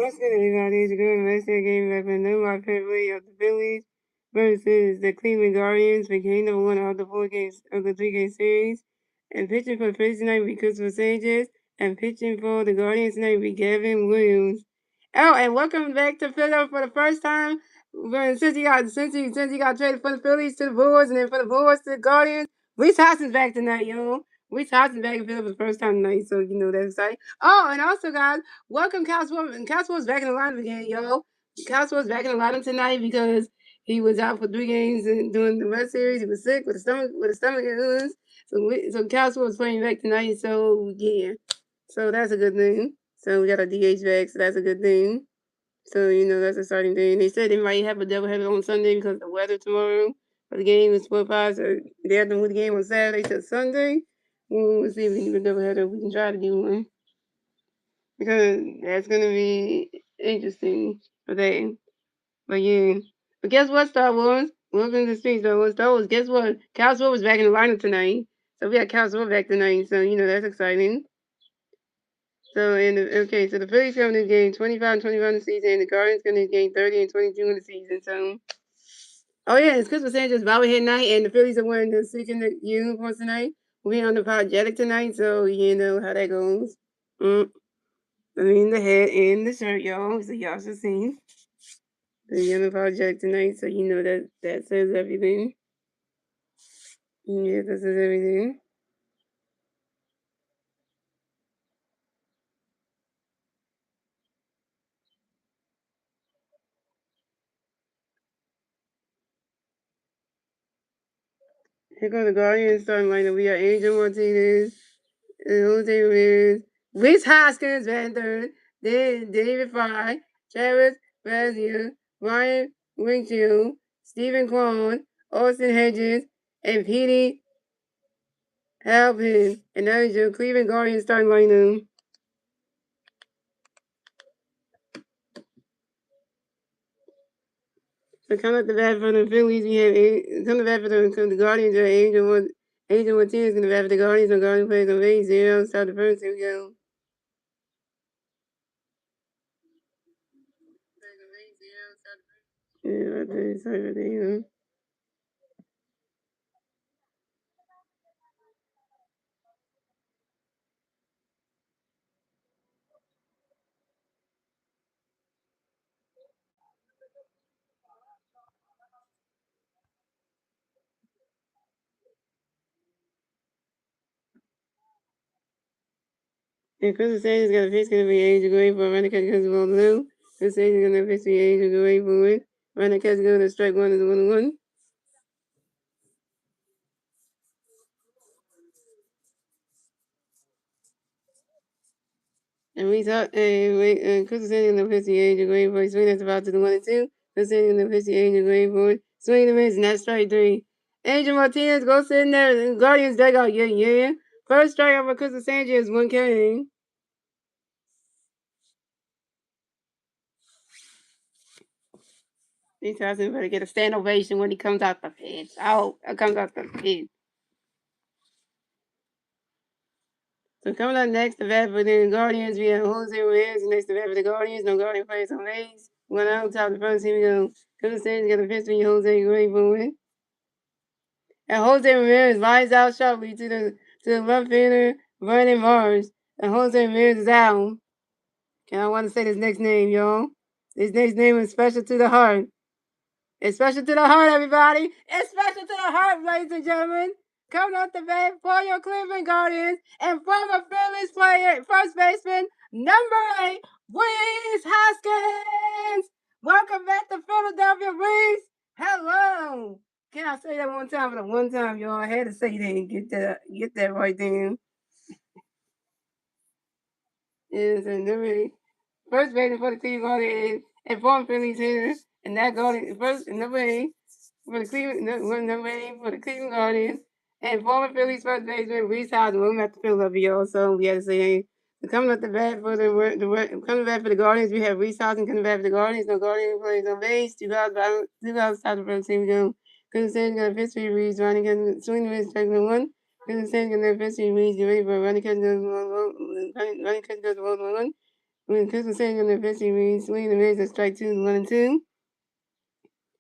What's good, everybody? It's your girl, Masteryhi Gaming, back with my favorite of the Phillies versus the Cleveland Guardians for game number 1 of the 3-game series. And pitching for the Phillies tonight will be Christopher Sanchez, and pitching for the Guardians tonight will be Gavin Williams. Oh, and welcome back to Philadelphia for the first time. Since he got traded from the Phillies to the Bulls, and then from the Bulls to the Guardians. Reese Hoskins back tonight, yo. Reese Hoskins back in Philadelphia for the first time tonight, so you know that's exciting. Oh, and also, guys, welcome Caswell's back in the lineup again, yo. Caswell's back in the lineup tonight because he was out for 3 games and during the Red Series. He was sick with a stomach illness. So Caswell was playing back tonight. So yeah, so that's a good thing. So we got a DH back, so that's a good thing. So you know that's a starting thing. They said they might have a doubleheader on Sunday because of the weather tomorrow. But the game is 4-5, so they have to move the game on Saturday to Sunday. We'll see if we can do a doubleheader. We can try to do one, because that's gonna be interesting for that. But yeah. But guess what, Star Wars? Welcome to Speak Star Wars. Star Wars, guess what? Cal Sword was back in the lineup tonight. So we got Cal Sword back tonight. So you know that's exciting. So so the Phillies coming to game 25-25 in the season, and the Guardians going to game 30-22 in the season. So oh yeah, it's Christmas Sanchez bobblehead night, and the Phillies are wearing the second uniforms tonight. We're unapologetic tonight, so you know how that goes. I mean the head and the shirt, y'all. So y'all should see the unapologetic tonight. So you know that says everything. Yeah, that says everything. Here go the Guardians starting lineup. We got Angel Martinez, Jose Ramirez, Reese Hoskins, Van Third, David Fry, Travis Brazier, Ryan Winfield, Stephen Kwan, Austin Hedges, and Petey Halpin. And that is your Cleveland Guardians starting lineup. So coming up the bat for the Phillies, we have coming back for the Guardians. Angel Martinez going to bat for the Guardians. The Guardians plays on 8-0. Start the first. Here we go. Yeah, right there. Sorry about that. And Crystal Sages got a pitch going to be Angel Gray for a running catch because of all blue. Crystal Sages going to pitch to Angel Gray for it. Running catch going to strike one is 1-1. And we thought, Crystal Sages going to pitch to Angel Gray for a swing that's about to the 1-2. Crystal Sages going to pitch to Angel Gray for it. Swing and miss, and that's strike 3. Angel Martinez go sit in there. Guardians dugout, yeah. First strikeout for Crystal Sanchez, 1K. These guys better get a stand ovation when he comes out the pit. Comes out the pit. So coming up next, the bat for the Guardians, we have Jose Ramirez. Next, the bat for the Guardians. No Guardian players on base. One out, top of the first. Here we go. Crystal Sanchez got a pitch for Jose Gray for it. And Jose Ramirez lines out sharply to the left fielder, Vernon Mars. And Jose Ramirez is out. And I want to say this next name, y'all. This next name is special to the heart. It's special to the heart, everybody. It's special to the heart, ladies and gentlemen. Coming up the bat for your Cleveland Guardians and former Phillies player, first baseman, number 8, Reese Hoskins. Welcome back to Philadelphia, Reese. Hello. Can I say that one time for the one time, y'all? I had to say that and get that right there. Yes, and number 8. First baseman for the Cleveland Guardians and former Phillies hitter. And that Guardian first number 8 for the Cleveland Guardians and former Phillies first baseman Reese Hoskins. Welcome back to Philadelphia, y'all. So we had to say, hey, coming up the bat for coming back for the Guardians, we have Reese Hoskins coming back for the Guardians. No Guardian plays on base. 2 guys start the first team go. Chris Sanders got a pitch for Reese. Running swing and miss, strike 1. Chris Sanders got a pitch for Reese. Get ready for running catch goes 1. When Christmas St. on the pitching, swinging and miss at strike 2, 1-2.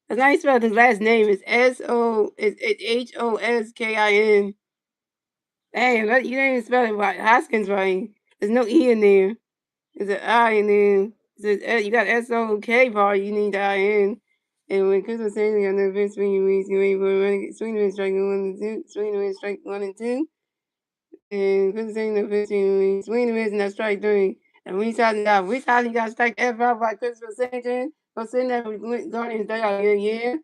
That's how you spell his last name. It's Hoskin. Hey, you didn't even spell it right. Hoskins right. There's no E in there. There's an I in there. You got SOK part, you need the IN. And when Chris was saying on the bench swinging reads, you ain't running swinging and strike 1 and 2, swinging and strike 1 and 2. And Chris was saying the bench swinging and that strike 3. And we talking you got strike F out by Chris was saying, go sitting there with Guardians they out here.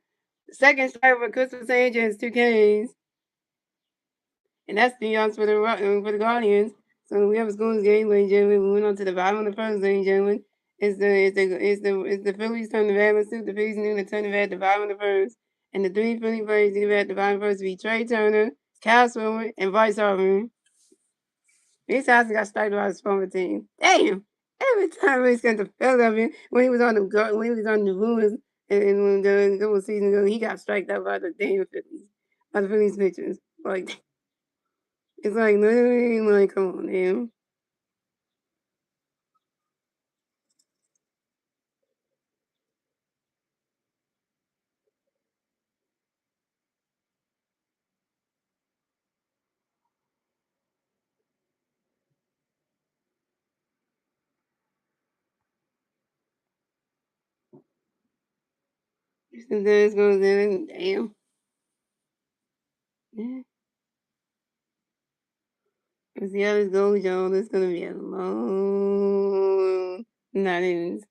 The second strike for Chris was saying is 2 Ks. And that's the odds for the Guardians. So we have a schools game, ladies and gentlemen. We went on to the bottom of the first, ladies and gentlemen. It's the Phillies turn to bat. Let's see the Phillies knew to turn to bat at the bottom of the first. And the 3 Philly players to bat at the bottom of the first be Trey Turner, Kyle Swimmer, and Bryce Harper. These guys got started by his former team. Damn! Every time he's got the Philadelphia when he was on the Bruins and when the couple seasons ago, he got striked out by the damn Phillies, by the Phillies pitchers. Like it's like literally like come on, man. Sometimes goes in, damn. Yeah. Let's see how this goes, y'all. This is gonna be a long night.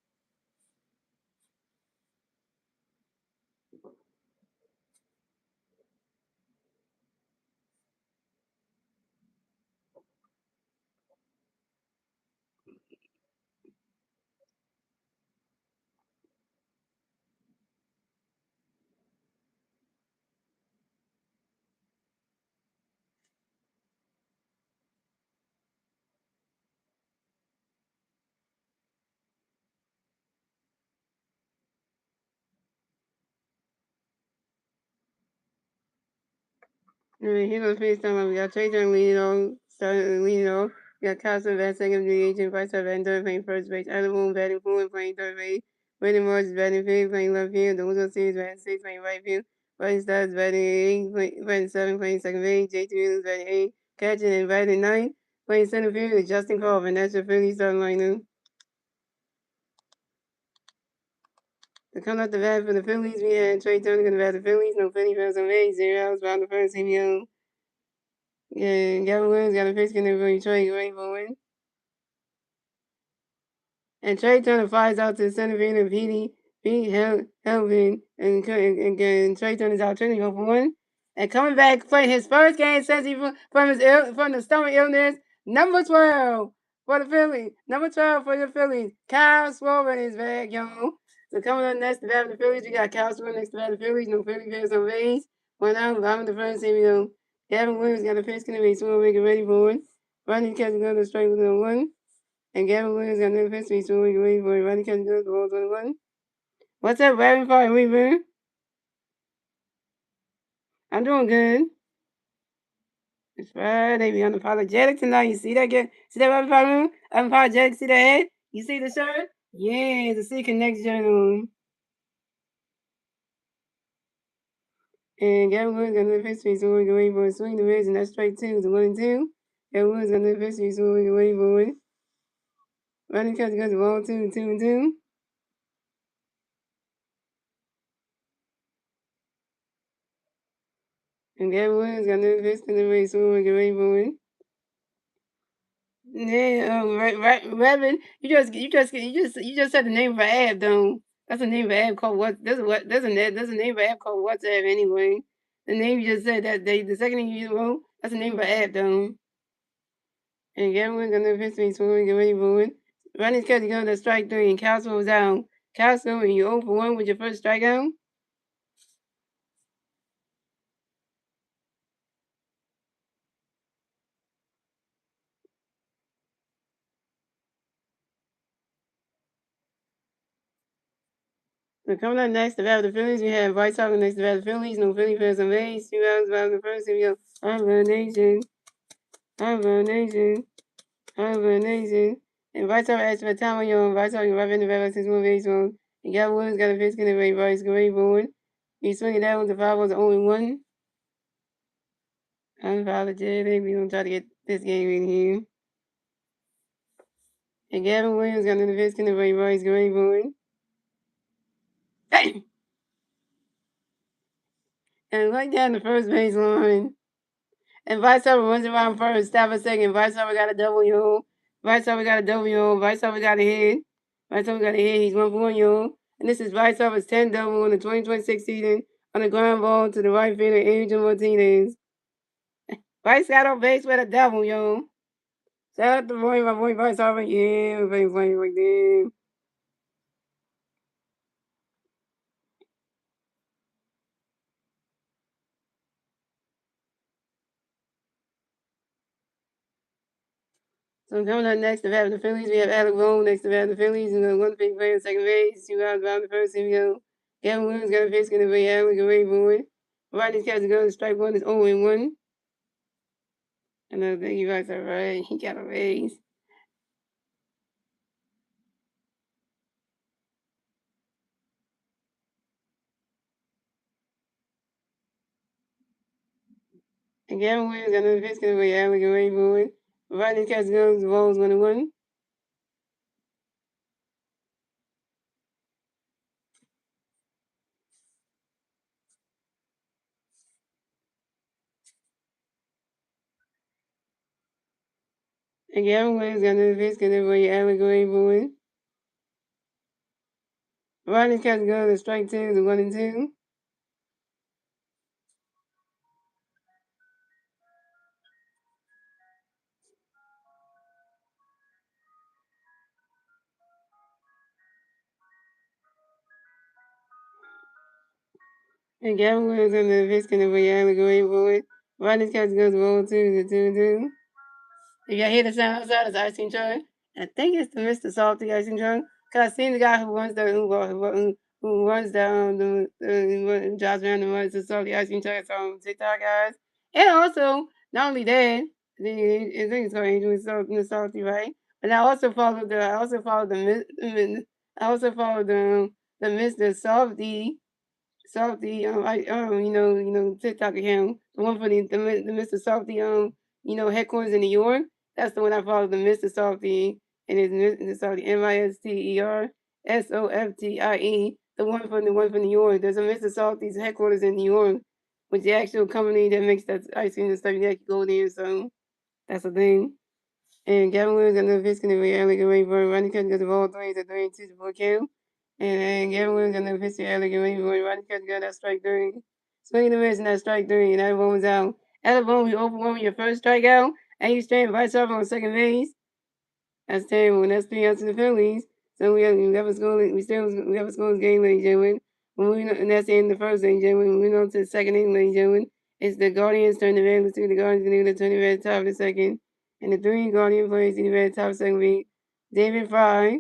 Alright, here goes face time. We got Trey Turner leading off, starting leading off. We got Carson batting second, the agent, Bryce batting third, playing first base. Adam Boone batting fourth, playing third base. Brandon Morris is batting fifth, playing left field. The Wilson Series batting sixth, playing right field. Brian Stott batting eighth, batting seventh, playing second base. J.T. Williams batting eighth, catching and batting ninth, playing center field is Justin Corbin. That's your Phillies starting lineup. To come out the bat for the Phillies, we had Trey Turner going to bat the Phillies. No Philly fans on base. 0 outs, bottom of the first, CBO. Yeah, Gavin Williams got a pitch in there for Detroit, ready for a win. And Trey Turner flies out to the center field and Pete Helvin and Trey Turner's out turning over one. And coming back, playing his first game since he from the stomach illness. Number 12 for the Phillies. Number 12 for the Phillies. Kyle Swollen is back, y'all. So coming up next to bat the Phillies, we got Kyle Swollen next to bat the Phillies. No Philly fans on base. 1 out, bottom of the first, here we go. Gavin Williams got a pitch in the base. Swollen get ready for it. Rodney catches another strike with a 1. And Gavin Williams got no history, so we can wait for it. Rodney catches goes the ball 21. What's up, Rapid Fire Weaver? I'm doing good. It's Friday. We unapologetic tonight. You see that? See that Rapid Fire? Unapologetic. See that head? You see the shirt? Yeah, the Seeking Next Journal. And Gavin Williams got no history, so we can wait for it. Swing the Reds, and that's straight 2. The 1 and 2. Gavin Williams got no history, so we can wait for it. Rodney catches goes the ball 2 and 2 and 2. And Gavin Williams got no history in the race, so we can wait for it. Yeah, Reverend, you just said the name of an app, though. That's the name of an app called what? There's a name of an app called WhatsApp anyway. The name you just said the second thing you wrote, that's the name of an app, though. And everyone's gonna history, so we get ready for it. Running catch go to strike 3, and Castle was out. Castle, and you 0 for 1 with your first strikeout. So coming up next, the battle of the Phillies, we have White Sox next to battle of the Phillies. No Philly fans on base. 2 outs, battle of the first. Here we go. I'm a nation. I'm a nation. I'm a nation. And Vice asked for time on your Vice your weapon developed since movie baseball. And Gavin Williams got a pitch in the way, Vice great forward. He's swinging down with the foul was the only one. Unapologetic. We gonna try to get this game in here. And Gavin Williams got another pitch in the way, Vice great forward. And right down the first baseline. And Vice runs around first, stop a second. Vice got a W. Vice got a W. Vice got a hit. Vice got a hit. He's 1-for-1. And this is Vice 10 double in the 2026 season on the ground ball to the right fielder, Adrian Martinez. Vice got on base with a double, yo. Shout out to my boy Vice Harper. Yeah, we're playing like that. So coming up next, we have the Phillies. We have Alec Boone next to the Phillies, and then one big player second base. 2 outs behind the first. Here we go. Gavin Williams got a pitch going to be Alec away Boone. Rodney's catch go to strike one is 0-1. Another thing you guys are right. He got a raise. And Gavin Williams got another pitch going to be Alec away Boone. Rodney's catch goes, the ball's 1-1. And Gavin Williams got another pitch going to be Alec away Boone. Rodney's catch goes to strike 2 is 1-2. And Gavin Williams on the pitch going to be Alec away Boone. Rodney's catch goes to 0-2 is 2-2. If y'all hear the sound outside, it's ice cream truck. I think it's the Mr. Salty ice cream truck. Cause I seen the guy who runs who runs the drives around and runs the salty ice cream truck on TikTok, guys. And also, not only that, I think it's called Angel Salty, right? But I also followed the the Mr. Salty, TikTok account, the one for the Mr. Salty, headquarters in New York. That's the one I follow, the Mr. Salty, and it's Mr. Salty, MisterSoftie, the one from New York. There's a Mr. Salty's headquarters in New York, which the actual company that makes that ice cream and stuff. You have to go there, so that's the thing. And Gavin Williams got another pitch in the way, Alec away for running catch got the ball 3-2 to full kill. And Gavin Williams got another pitch to Alec away for running catch got that strike 3. Swinging the miss and that strike 3, and that one was out. Alec Boone, you open one with your first strikeout, and you straight Vice off on second base. That's terrible, and that's 3 outs to the Phillies. So we have a scoreless game, ladies and gentlemen. And that's the end of the first, ladies and gentlemen. Moving on to the second inning, ladies and gentlemen. It's the Guardians turn the red. Let's see the Guardians going to turn the red top of the second. And the 3 Guardian players in the red top second week. David Fry,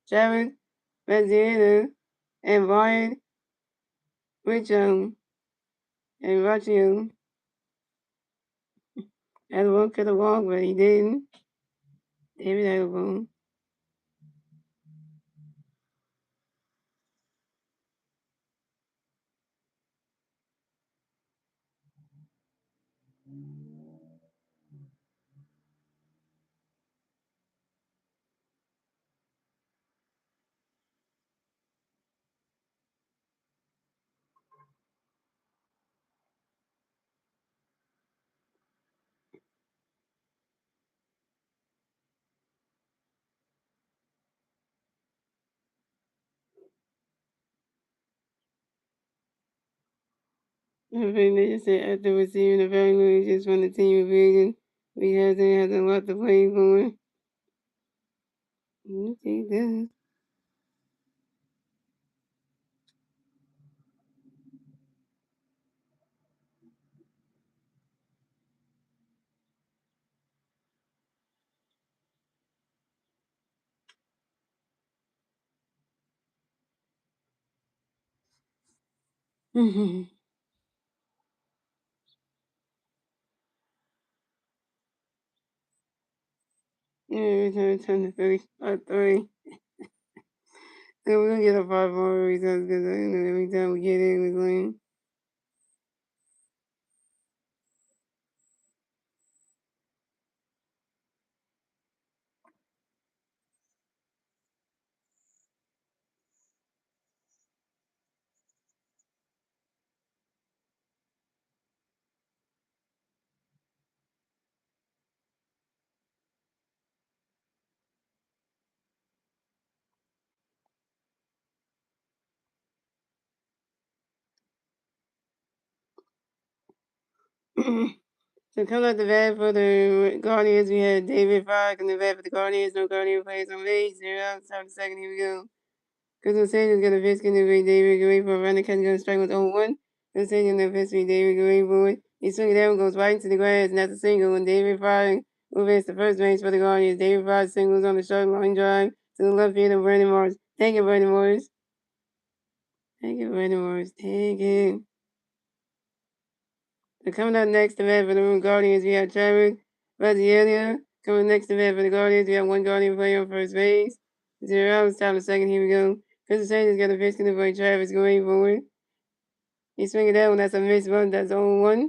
Travis Vezina, and Ryan Richard and Rachel. Edwin could have walked, but he didn't. David Edwin. They just said after receiving evaluations from the team revision, we hasn't had a lot to play for. Okay, that. Return to Phillies by 3. So we're gonna get a 5 more results because every time we get in, we win. So coming up the bat for the Guardians, we had David Fogg in the bat for the Guardians. No Guardian players on base. 0 out. Top of the second. Here we go. Crystal Sage got a pitch in the way David Gray for a run. The catch goes strike with 0-1. Crystal Sage in the pitch with David Gray for it. He swings it down, goes right into the grass, and that's a single. And David Fogg moves the first base for the Guardians. David Fogg singles on the short line drive to the left field of Brandon Morris. Thank you, Brandon Morris. Thank you, Brandon Morris. Thank you. So coming up next to bat for the Guardians, we have Travis Vazilia. Coming next to bat for the Guardians, we have one Guardian player on first base. 0 out. Top of the second. Here we go. Crystal Sage got a pitch in the way Travis going forward. He's swinging that one. That's a missed one. That's 0-1.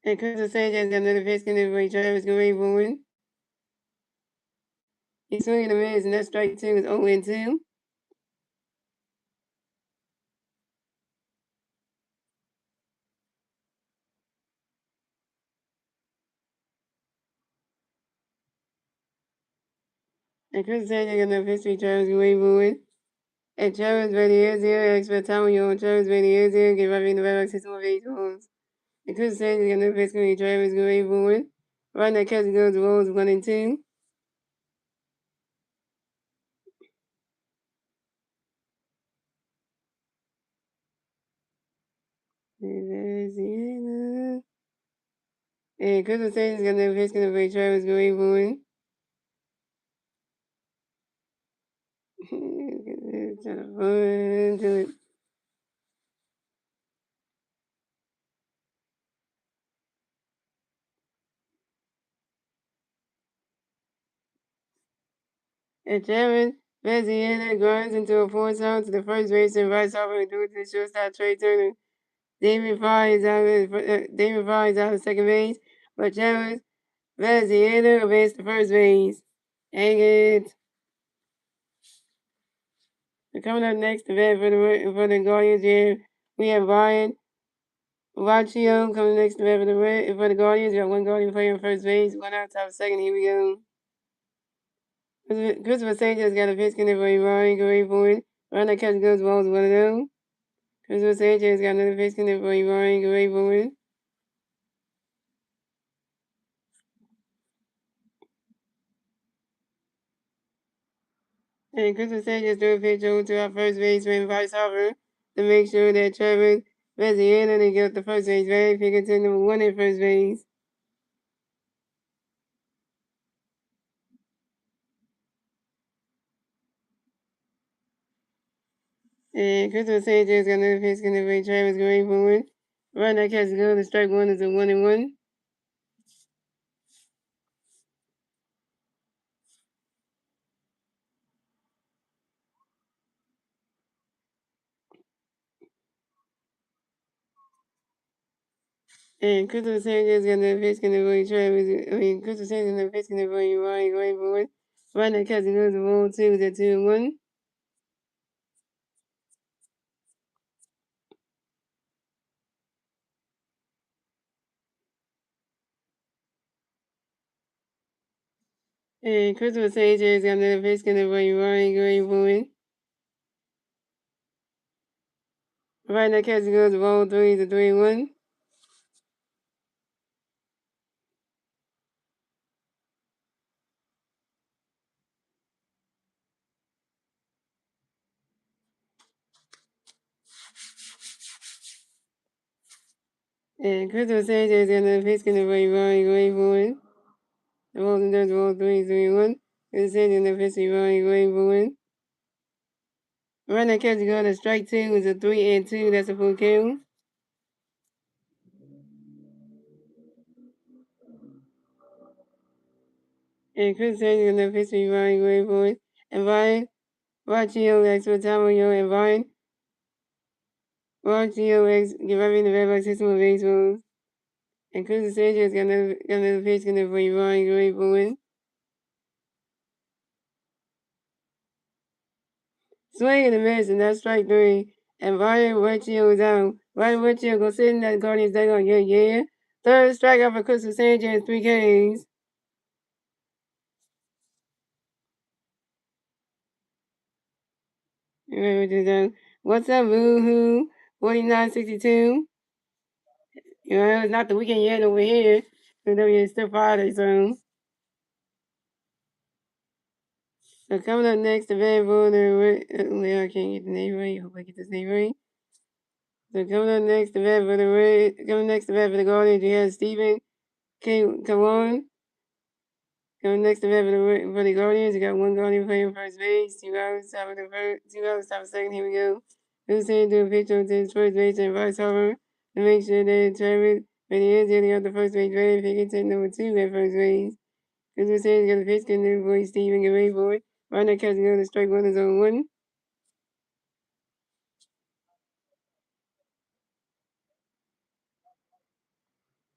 And Crystal Sanchez got another pitch in the way Travis going forward. He's swinging a miss, and that strike 2 is 0-2. And Crystal Sanchez got another pitch for Travis going forward. And Travis ready is here. Expert time on your Travis ready is here. Give up in the back 6 more baseballs. And Crystal Sanchez got another pitch for Travis going forward. Right now, catch goes to rolls 1 and 2. And Crystal Sanchez got another pitch for Travis going forward. Trying to run to it. And Travis Veziana grinds into a force out to the first base and rights over and through to the shortstop Trey Turner. David Fry is out of second base, but Travis Veziana advanced to first base. Hang it. So coming up next, the bat for the Guardians here, we have Ryan Raccio coming next to bat for the Guardians. We got one Guardian player on first base, one out top second. Here we go. Christopher Sanchez got a pitch in for Ryan going forward. Ryan that catch goes balls 1-0. Christopher Sanchez got another pitch in for Ryan going forward. And Christopher Sanchez threw a pitch over to our first baseman, Bryce Harper, to make sure that Trevor Veziana didn't get the first base bag. He continued number 1 at first base. And Christopher Sanchez got another pitch in for Travis going forward. Right now, catch go. The strike 1 is a 1-1. And Christopher Sanchez got another pitch in for Travis. Christopher Sanchez got another pitch in for Ryan going forward. Right now, catch goes the ball 2 is a 2-1. And Christopher Sanchez got another pitch in for Ryan going forward. Right now, catch goes the ball 3 is a 3-1. And Christopher Sanchez got another pitch in for Ryan going forward. The ball in the ball 3 is 3-1. Christopher Sanchez got another pitch for Ryan going forward. Run that catch go to strike 2 is a 3-2. That's a full kill. And Chris says he's gonna pitch me Ryan Gray Boy. And Ryan, Rachio X for Tamayo and Ryan. Rachio X give everything the red box system of baseballs. And Chris says he's gonna pitch gonna bring Ryan Gray Boy. Swing and a miss, and that's strike 3. And Ryan Rachio is out. Ryan Rachio go sit in that Guardians deck on yeah. Third strikeout for Chris Sanchez, 3 Ks. What's up, Woohoo? 4962. You know, it's not the weekend yet over here. It's still Friday, so. So coming up next, the Van Voder. I can't get the name right. Hope I get this name right. So coming up next, the Van Voder. Coming next, the Van for the Guardians, you have Stephen K. Kawan. Coming next, the Van for the Guardians, you got one Guardian playing first base. 2 hours, top of the first. 2 hours, top of second. Here we go. Who's saying do a pitch on his first base and vice over to make sure they determine when he is getting out the first base ready if he can take number 2 at first base. Who's saying got a pitch, get new boy Steven, get ready for it. Right now, catching go to strike 1 is on 1.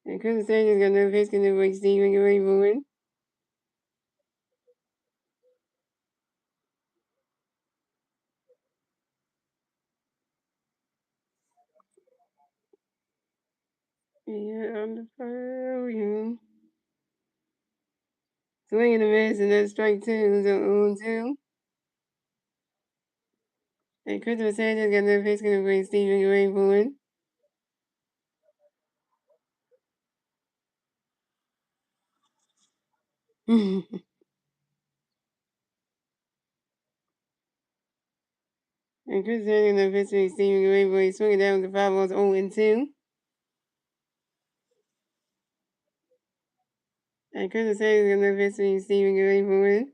And Chris Sanchez got no pitch, get new boy Steven, get ready for it. Yeah, on the fire, yeah. Swing and a miss, and then strike 2 is on 2. And Christopher Sanchez got no pitch, get new boy Steven, get ready for it. And Chris Sanchez got no pitch, get Steven, get ready for it. Swinging down with the 5 balls 0 and 2. And Christopher Sanchez got no pitch, get Steven, get ready for it.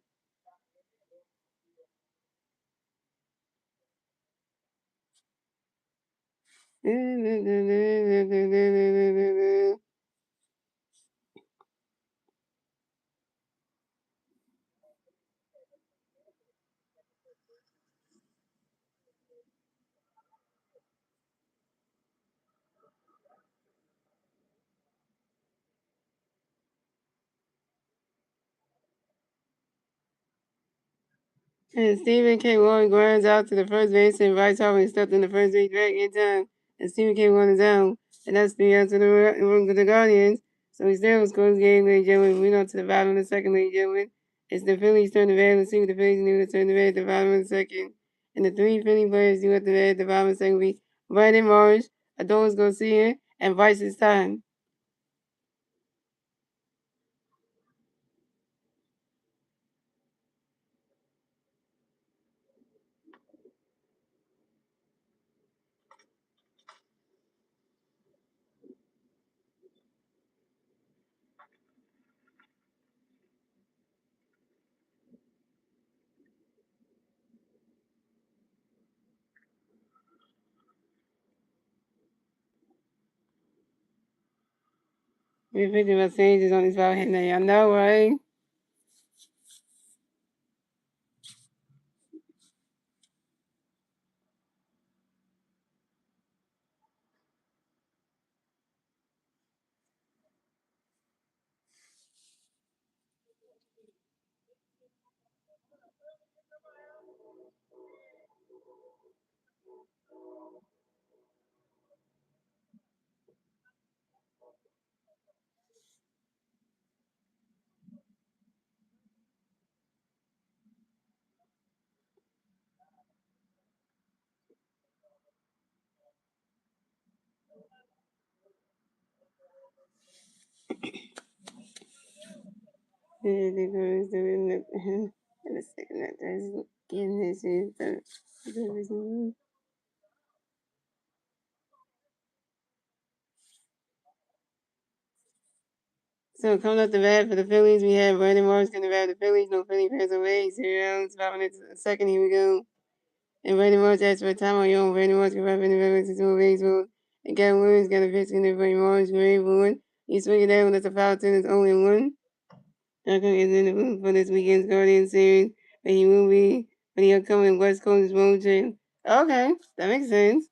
And Stephen K. Warren grinds out to the first base and invites off and stepped in the first base back in time. And Stephen K. Warren is out. And that's 3 out to the Guardians. So he still scores game, ladies and gentlemen. We know to the bottom of the second, ladies and gentlemen. It's the Phillies turn the bad. Let's see what the Phillies do to turn the bad at the bottom of the second. And the 3 Philly players do at the bad at the bottom of the second will be Brandon Marsh, Adolis Garcia, and Vice's time. We're thinking about changes on this ball hitting there. I know, right? In the second that there's getting this is the So coming up the bat for the Phillies, we have Brandon Morris going to bat the Phillies. No Philly fans away. 0 outs. 5 minutes a second. Here we go. And Brandon Marsh asked for time on your own. Brandon Marsh can rap in the Phillies to a baseball. And Gavin Williams got a pitch in there for Marsh, Ray Bowen. He's swinging down, that's a foul to his only one. Duncan is in the booth for this weekend's Guardian series, but he will be for the upcoming West Coast road trip. Okay, that makes sense.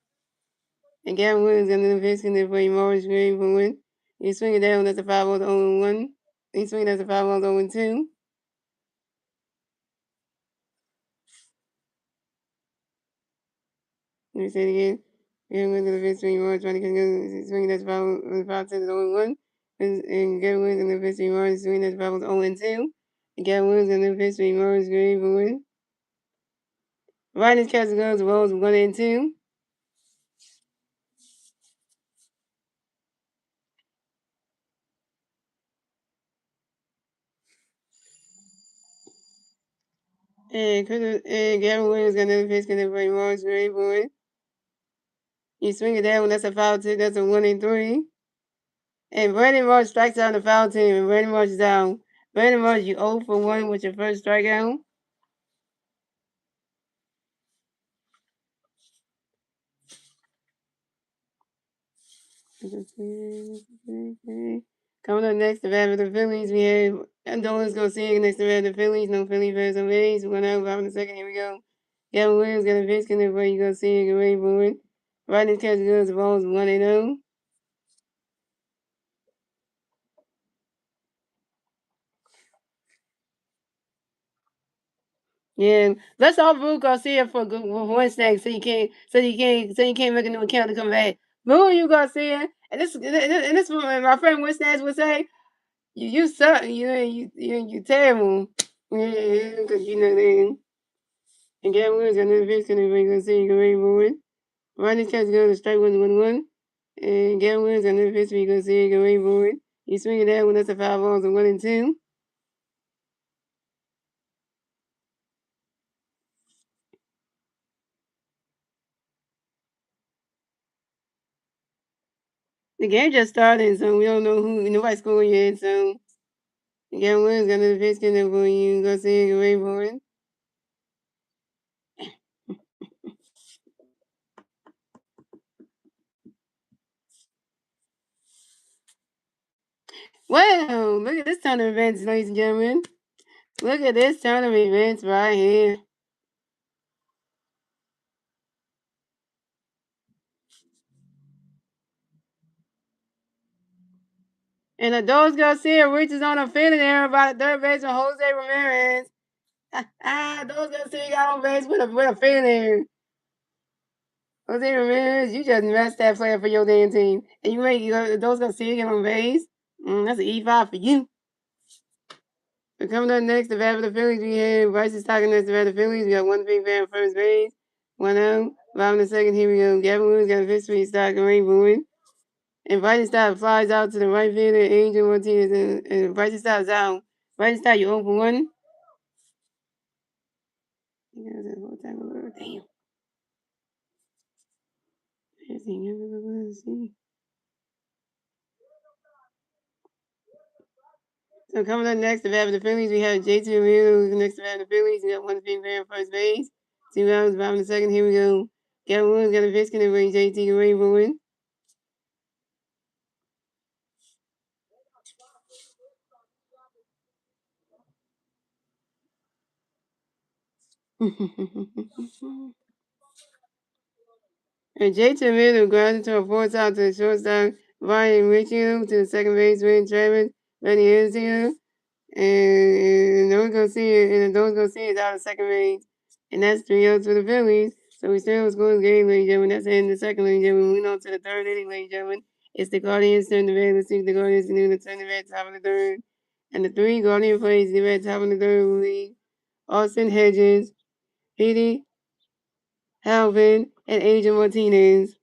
And Gavin Williams got another pitch in there for Morris Ray Bowen. He's swinging down, that's a 5 0 1. He's swinging, that's a 5 0 2. Let me say it again. Gavin Williams got a pitch for Morris, trying to get swinging, that's 5 0 1. And Gavin Williams got another pitch for Morris, swinging, that's 5 0 2. And Gavin Williams got another pitch for Morris Ray Bowen. Riders catch the goals, rolls 1 and 2. And Gavin Williams got another pitch connected for Morris Gray Boy. You swing it down, that's a foul tip, that's a 1 and 3. And Brandon Marsh strikes out on the foul team, and Brandon Marsh is down. Brandon Marsh, you 0 for 1 with your first strikeout. Coming up next, the bat of the Phillies, we have Adolis Garcia next to the Phillies. No Phillies versus the Rays. We're going to have in a second. Here we go. Gavin Williams got a pitch connected for you Garcia, get ready for it. Riding catch good, the ball is 1 and 0. Yeah, let's all boo Garcia for one snack, so you can't make a new account to come back. Boo you Garcia, and this what my friend Winston would say. You suck. You terrible. Yeah, because you know then. And get Williams got another pitch and everybody gonna see you can ready for it. Ronnie Cat's going to strike 1-1-1. And Gavin Williams got another pitch you can see you can ready for it. You swing it down when that's a 5 balls and 1 and 2. The game just started, so we don't know who nobody's scoring yet, so Gavin Williams got another pitch in there for you. Go see you wait for it. Well, look at this turn of events, ladies and gentlemen. Look at this turn of events right here. And Adolis Garcia reaches on a fielding error by the third baseman Jose Ramirez. Adolis Garcia got on base with a fielding error. Jose Ramirez, you just messed that player for your damn team. And you make Adolis Garcia get on base? That's an E5 for you. But coming up next, the bat for the Phillies, we have Bryce Stockton next to the bat of the Phillies. We got one big fan first base. 1-0. Bottom of the second, here we go. Gavin Williams got a pitch for Stockton, Rainbow. And Bryson Stott flies out to the right fielder, Angel Martinez, and Bryson Stott's out. Bryson Stott, you 0 for 1. Damn. So coming up next, the bat of the Phillies, we have JT Realmuto who's next to the bat of the Phillies. We got one big fan first base. 2 rounds, bottom of the second, here we go. Gavin Williams got a pitch connected with JT Realmuto. And J.T. Miller grounded to a fourth out to the shortstop, Ryan Richfield to the second baseman, Travis Benny. And those go see it, and those go see it out of second base. And that's 3 outs for the Phillies. So we still score the game, ladies and gentlemen. That's the end of the second, ladies and gentlemen. Moving on to the third inning, ladies and gentlemen. It's the Guardians turn the red. Let's see if the Guardians can do the turn the red top of the third. And the 3 Guardian plays the red top of the third will lead Austin Hedges, Petey, Halvin, and Angel Martinez.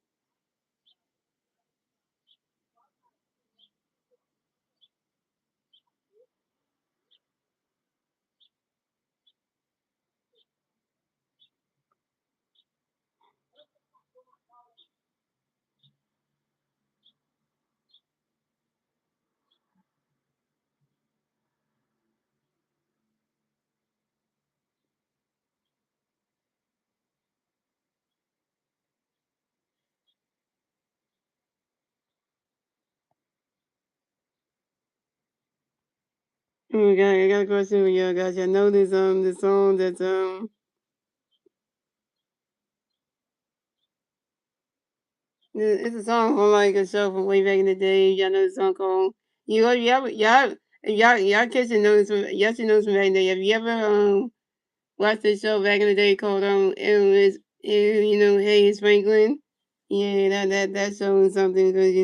Oh, I got a question for y'all guys. Y'all know this song that's it's a song from like a show from way back in the day. Y'all know the song called y'all kids should know this from y'all should know this from back in the day. Have you ever watched this show back in the day called Hey It's Franklin? Yeah, that show is something because if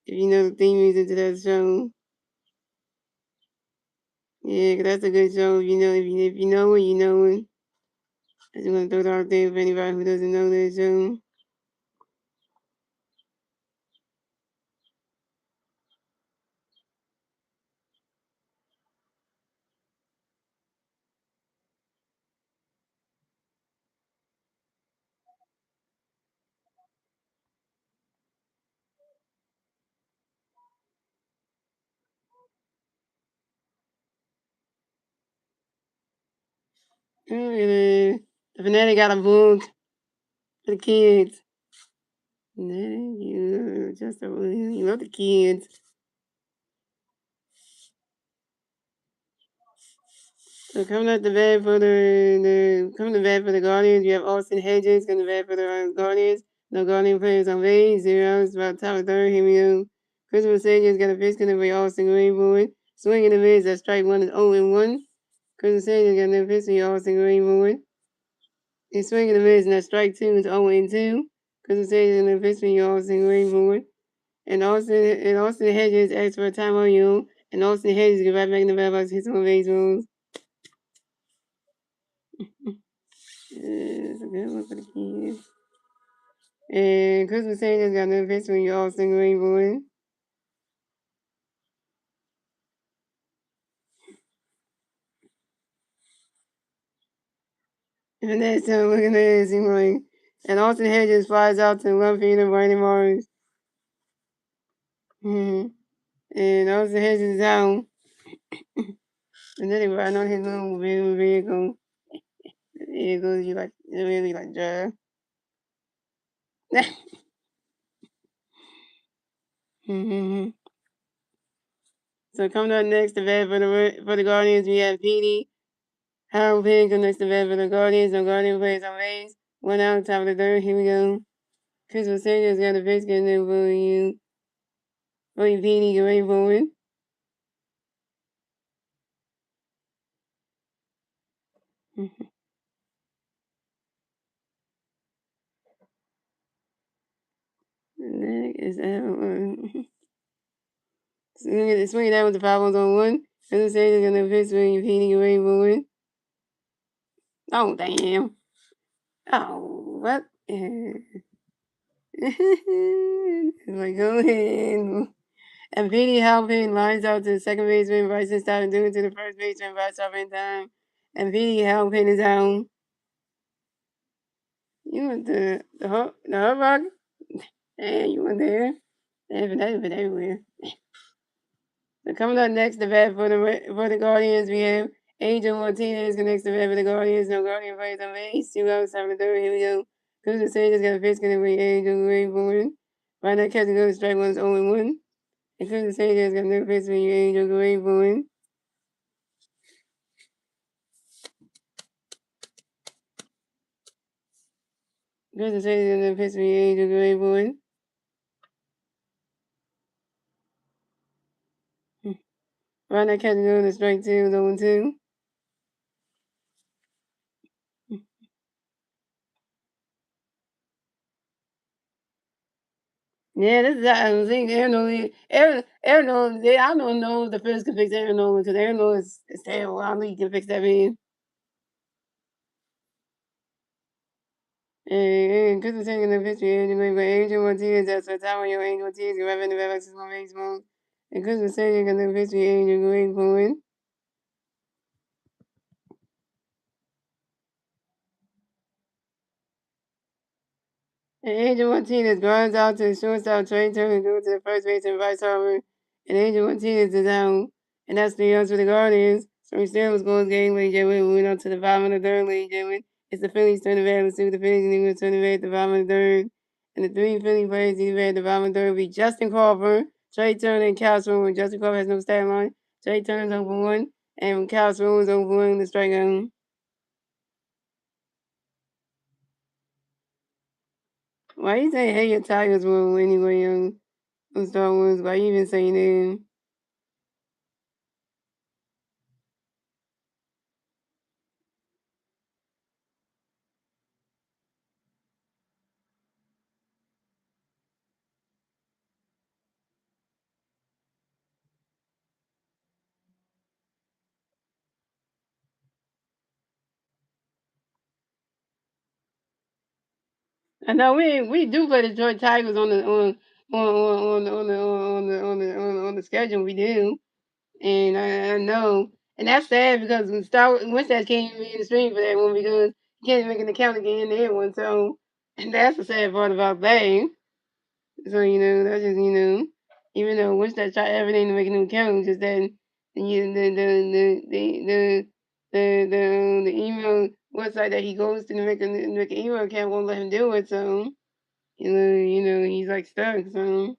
you know the theme music to that show. Yeah, 'cause that's a good show. If you know it, you know it. I just want to throw it out there for anybody who doesn't know that show. The fanatic got a book for the kids. You love the kids. So coming out the bad for coming to bat for the Guardians, you have Austin Hedges coming to bat for the Guardians. No Guardian players on base. 0 outs, about top of third. Here we go. Christopher Sanchez got a pitch going to be Austin Greenwood. Swinging the mids at strike one is 0-1. Christopher Sanchez got no pitch for Austin Greenwood. He's swinging the mids and that strike two is 0-2. Christopher Sanchez got no pitch for Austin Greenwood. And Austin Hedges asked for a time on you. And Austin Hedges get right back in the mailbox, hit some baseballs. It's a good one for the kids. And Christmas Sanders got no pitch for you, Austin Greenwood. And that's looking at it, seems like. And Austin Hedges flies out to left field of Brandon Morris. Mm-hmm. And Austin Hedges is out. And then he riding on his little vehicle. Vehicles you like, really like drive. Mm-hmm. So coming up next, the bat for the Guardians, we have Petey. Harold Pig next to bat for the Guardians. No Guardian plays on base. 1 out, top of the third. Here we go. Christmas Sanchez got the pitch getting in for you. For you, Petey, get ready for it. Is that swinging that with the 5-1. Christmas Sanchez got the pitch for you, Petey, get ready for it. Oh, damn. Oh, what? Like, go ahead. And Petey Halpin lines out to the second baseman. Bryson started doing to the first baseman. Bryson up in time. And Petey Halpin is out. You want the hot rock? And you went there. They've been everywhere. So coming up next, the bat for the Guardians, we have Angel Martinez next to bat for the Guardians. No Guardian plays on base. 2 outs, 7 third. Here we go. Cruiser Sanchez got a pitch going to be Angel Greenwood. Right now, catching goes strike one is 0-1. And Cruiser Sanchez got no pitch for you, Angel Greenwood. Cruiser Sanchez got no pitch for you, Angel Greenwood. Right now, catching goes strike two is 0-2. Yeah, this is I think Aaron Nolan. Aaron Nolan. I don't know if the Phillies can fix Aaron Nolan because Aaron Nolan is terrible. I don't think he can fix that man. And Christmas taking the picture, Angel, but Angel Martinez, that's what time your Angel Martinez, you're having the Red Sox on baseball. And Christmas taking the picture, Angel Greenwood. And Angel Martinez grinds out to the shortstop, Trey Turner, goes to the first base and Bryce Harper. And Angel Martinez is out. And that's 3 outs for the Guardians. So we still was going game, ladies and gentlemen. We went up to the bottom of the third, ladies and gentlemen. It's the Phillies turning back. Let's see what the Phillies are going to turn back at the bottom of the third. And the three Philly players either at the bottom of the third will be Justin Crawford, Trey Turner, and Cal Swimmer. Justin Crawford has no stat line. Trey Turner's over 1, and Kyle Swirl's over 1 the strikeout. Why you say hey your Tigers will anyway on Star Wars? Why you even saying that? I know we do play the Detroit Tigers on the on the schedule. We do, and I know, and that's sad because Winston can't even be in the stream for that one because he can't make an account again in that one. So, and that's the sad part about that. So that's just even though Winston tried everything to make a new account, just that the email website that he goes to make an email account won't let him do it. So. He's like stuck, so.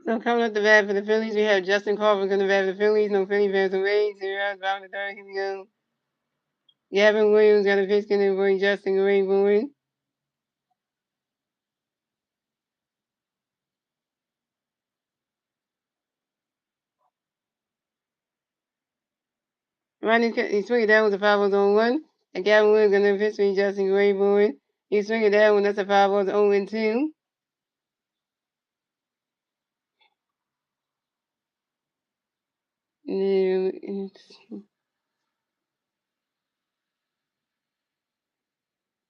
So coming up the bat for the Phillies, we have Justin Crawford going to bat for the Phillies. No Philly fans away. 0 outs, bottom of the third. Here we go. Gavin Williams got a pitch going for Justin Gray Bowen. He swung it down with a 5-0-1. And Gavin Williams going to pitch for Justin Gray Bowen. He swung it down when that's a 5-0-2.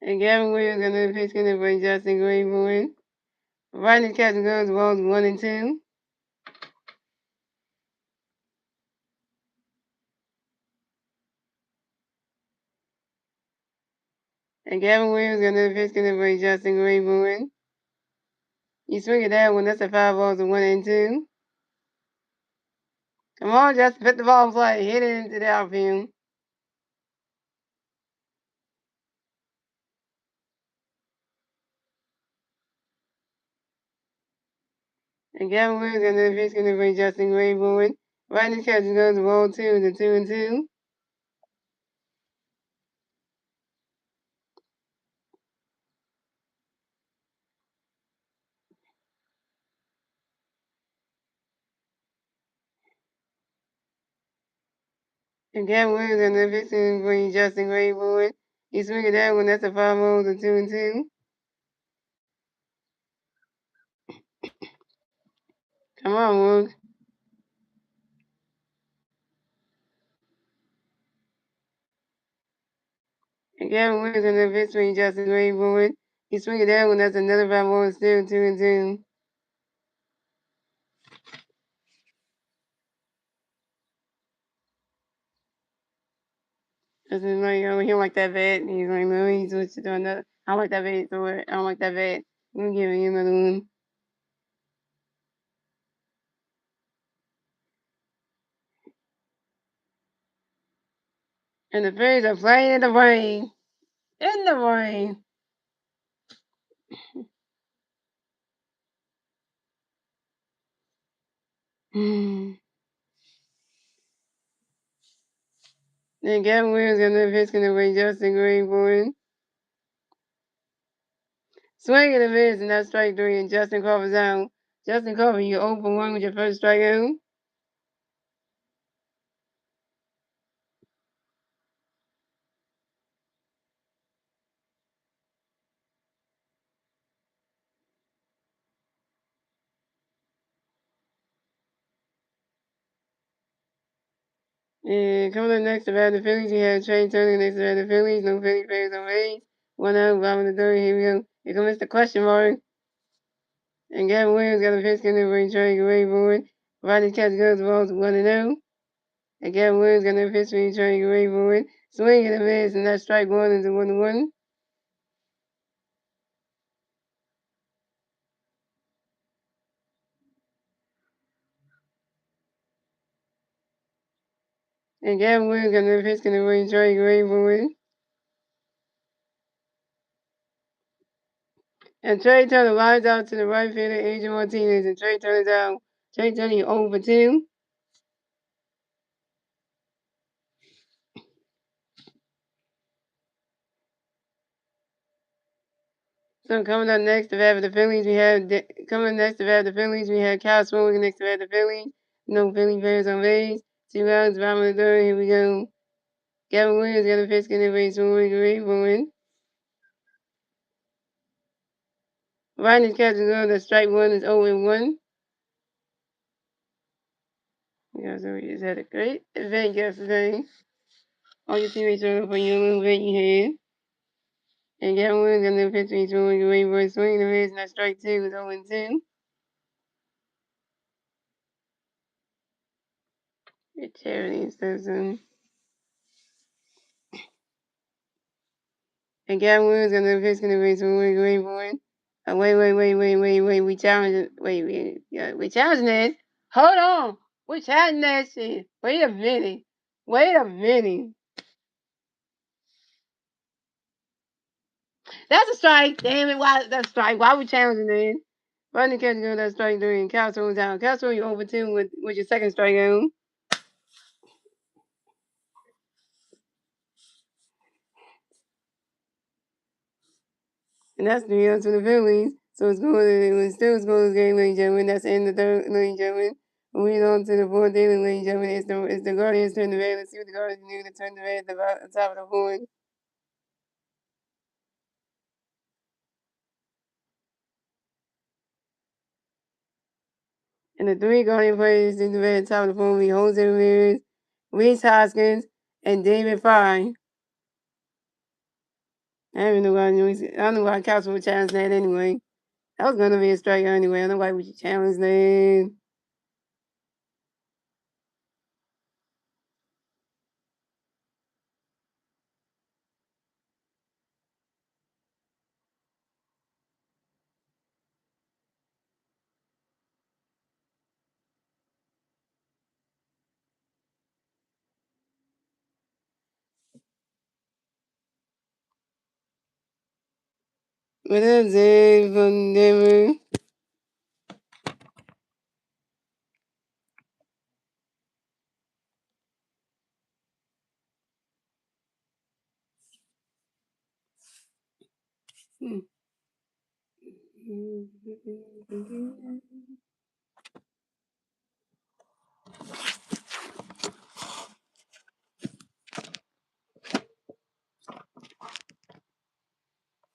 And Gavin Williams going to pitch going for Justin Gray Bowen. Riding catching goes balls 1 and 2. And Gavin Williams got another pitch going for Justin Gray Bowen. You swing it that one, that's a 5 balls, 1 and 2. Come on, Justin, put the ball flat, hit it into the outfield. And Gavin Williams got another pitch going for Justin Gray Bowen. Right in the catch goes the ball 2, the 2 and 2. And Gavin Williams got another pitch going for Justin Gray Bowen. You swing it that one, that's a 5 balls, 2 and 2. Come on, Woog. And Gavin Williams got another pitch for Justin Gray Bowen. You swing it that one, that's another 5 balls, still 2 and 2. Cause it's like, he don't like that vet. He's like, no, he's switched to another. I don't like that vet, so I don't like that vet. I'm giving you another one. And the Phillies are playing in the rain. In the rain. And Gavin Williams got another pitch going away Justin Gray Bowen. Swing and a miss, and that's strike 3, and Justin Crawford's out. Justin Crawford, you 0 for 1 with your first strikeout. And coming up next about the Phillies, we have Trey Turner next about the Phillies. No Philly fans on base. 1 out, bottom of the third. Here we go. Here comes the question mark. And Gavin Williams got a pitch going for Trey Gray Bowen. Riding catch goes balls 1 and 0. And Gavin Williams got no pitch for Trey Gray Bowen. Swing and a miss, and that's strike one is a 1-1. And Gavin Williams got another pitch, gonna win strike away for it. And Trey Turner lines out to the right fielder, Adrian Martinez, and Trey Turner's out. Trey Turner 0 for 2. So coming up next to bat for the Phillies, we have Kyle Swing next to bat for the Phillies. No Philly fans on base. 2 outs, bottom of the third. Here we go. Gavin Williams got a pitch, gonna win Swing away for it. Riding catches on the strike one is 0-1. Yeah, so we just had a great event yesterday. All your teammates showed up for your little event you had. And Gavin Williams got another pitch, he's swinging away for a swing. The miss, and that strike two is 0-2. It's charity stuff, so. And Gavin Williams got another pitch, gonna be swinging away for it. Wait. We challenging. We challenging it. Hold on. We challenging that shit. Wait a minute. That's a strike. Damn it. Why? That's a strike. Why we challenging it? Running catch go that strike three. And Castle's out. Castle, you over two with your second strike on. And that's 3-0 to the Phillies. So it's still a scoreless game, ladies and gentlemen. That's the end of the third, ladies and gentlemen. Moving on to the fourth inning, ladies and gentlemen. It's the Guardians turn the red. Let's see what the Guardians do to turn the red at the top of the fourth. And the 3 Guardian players in the red at the top of the fourth will be Jose Ramirez, Reese Hoskins, and David Fry. I don't know why Council would challenge that anyway. That was gonna be a strike anyway. I don't know why we should challenge that. What up, Zay from Denver?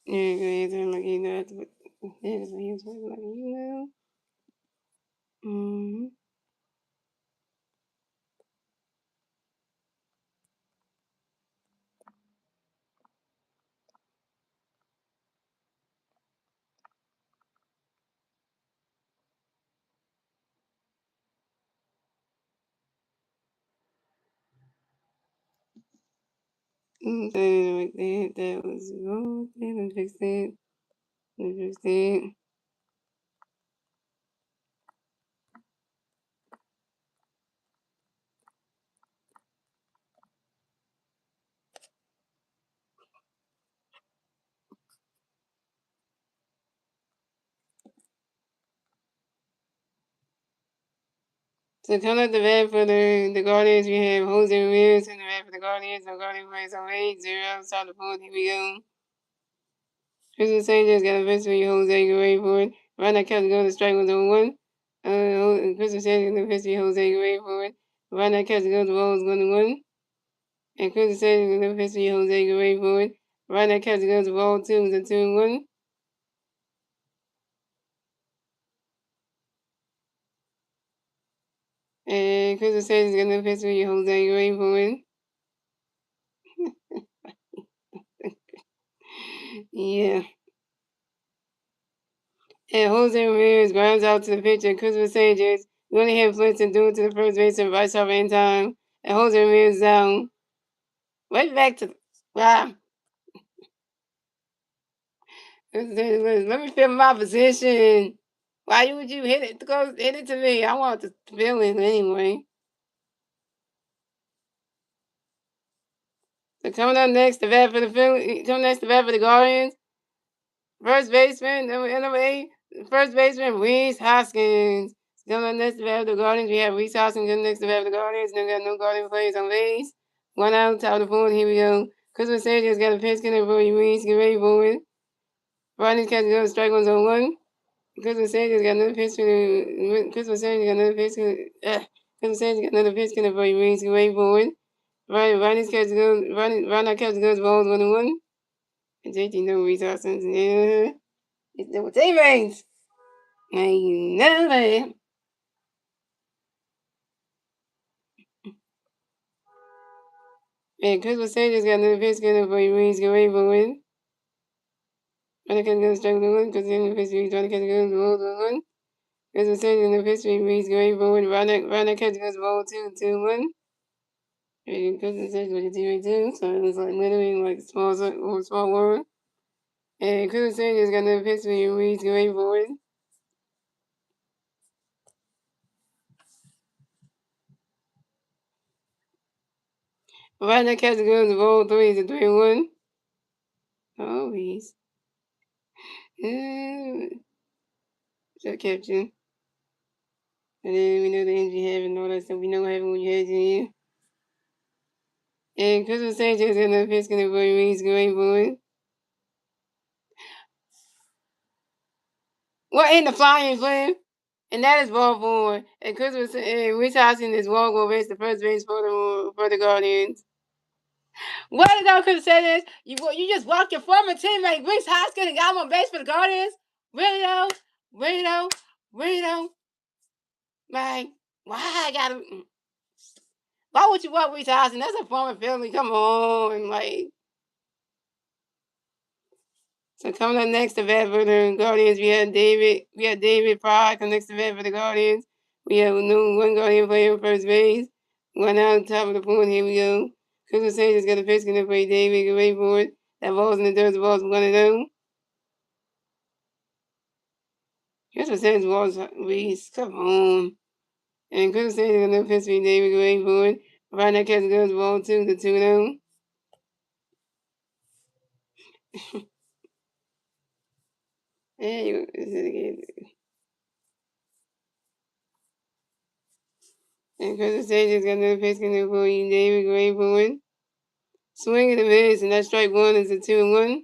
Yeah, go ahead and like you know. Yeah, so he's like you know. Mm-hmm. That was wrong. Let me fix it. So come up the bat for the Guardians. We have Jose Ramirez in the bat for the Guardians. The Guardians plays on 8-0. Start the fourth. Here we go. Christian Sanchez got a best for you, Jose. Get ready for it. Right now, Captain go to strike with 0-1. Christian Sanchez got a best for you, Jose. Get ready for it. Right now, Captain go to ball is going to 1. And Christian Sanchez got a best for you, Jose. Get ready for it. Right now, Captain goes to ball 2 is a 2-1. And Christian Sanchez got a best for you, Jose. Get ready for it. Yeah. And Jose Ramirez grounds out to the pitcher, Christopher Sanchez. We only have Flint to do it to the first base and vice over in time. And Jose Ramirez is out. Right back to wow. Let me feel my position. Why would you hit it? Go hit it to me. I want the feeling anyway. So coming up next, the bat for the Phillies. Coming next, the bat for the Guardians. First baseman, number 8. First baseman, Reese Hoskins. Coming up next, the bat for the Guardians. We have Reese Hoskins coming next, the bat for the Guardians. Then we got no Guardian players on base. One out, top of the fourth. Here we go. Christmas Sanchez got a pitch in for you, Reese. Get ready for it. Rodney's catch goes strike one's on one. Christmas Sanchez got another pitch for the Christmas Sanchez got another pitch. Christmas Sanchez got another pitch in for you, Reese. Get ready for it. Rodney's catch goes. Rodney catch goes balls 1-1. And JT no resources. Yeah. It's double teammates. And you know that. And Christmas Sanchez got another pitch in for you, Reese. Get ready for it. Rodney catch goes strike 1. Because in the pitch, Rodney catch goes balls 1-1. Christmas Sanchez in the pitch, Reese. Get ready for it. Rodney catch goes ball 2-1. And Christmas Sanchez with the teammate too. So it was like literally like small world. And Christmas Sanchez got another pitch for you, Reese. Get ready for it. Rodney catch goes ball 3 is a 3-1. Oh, Reese. So caption. And then we know the injury having and all that stuff. We know what happened when you had your ear. And Christmas Sanchez got another pitch in for you, Reese. Get ready for it. What in the flying flame? And that is ball 4. And Christmas and Reese Hoskins is walk over the first base for the Guardians. What did I could say this? You just walked your former teammate Reese Hoskins and got him on base for the Guardians? Really though? Really though? Really though? Like, why I gotta why would you walk Reese Hoskins? That's a former Philly. Come on, like. So coming up next to bat for the Guardians, we have David Pryor coming next to bat for the Guardians. We have a new one Guardian player on first base. One out on top of the point. Here we go. Christmas Sanchez got a pitch in for David. Get ready for it. That ball's in the dirt. The ball's 1-0. Christmas Sanchez balls Reese. Come on. And Christmas Sanchez got another pitch for David. Get ready for it. Right now, catch goes ball 2 to 2-0. And you is it again. And Christmas Sanchez got another pitch in for you, David. Get ready for it. Swing and a miss, and that strike 1 is a 2-1.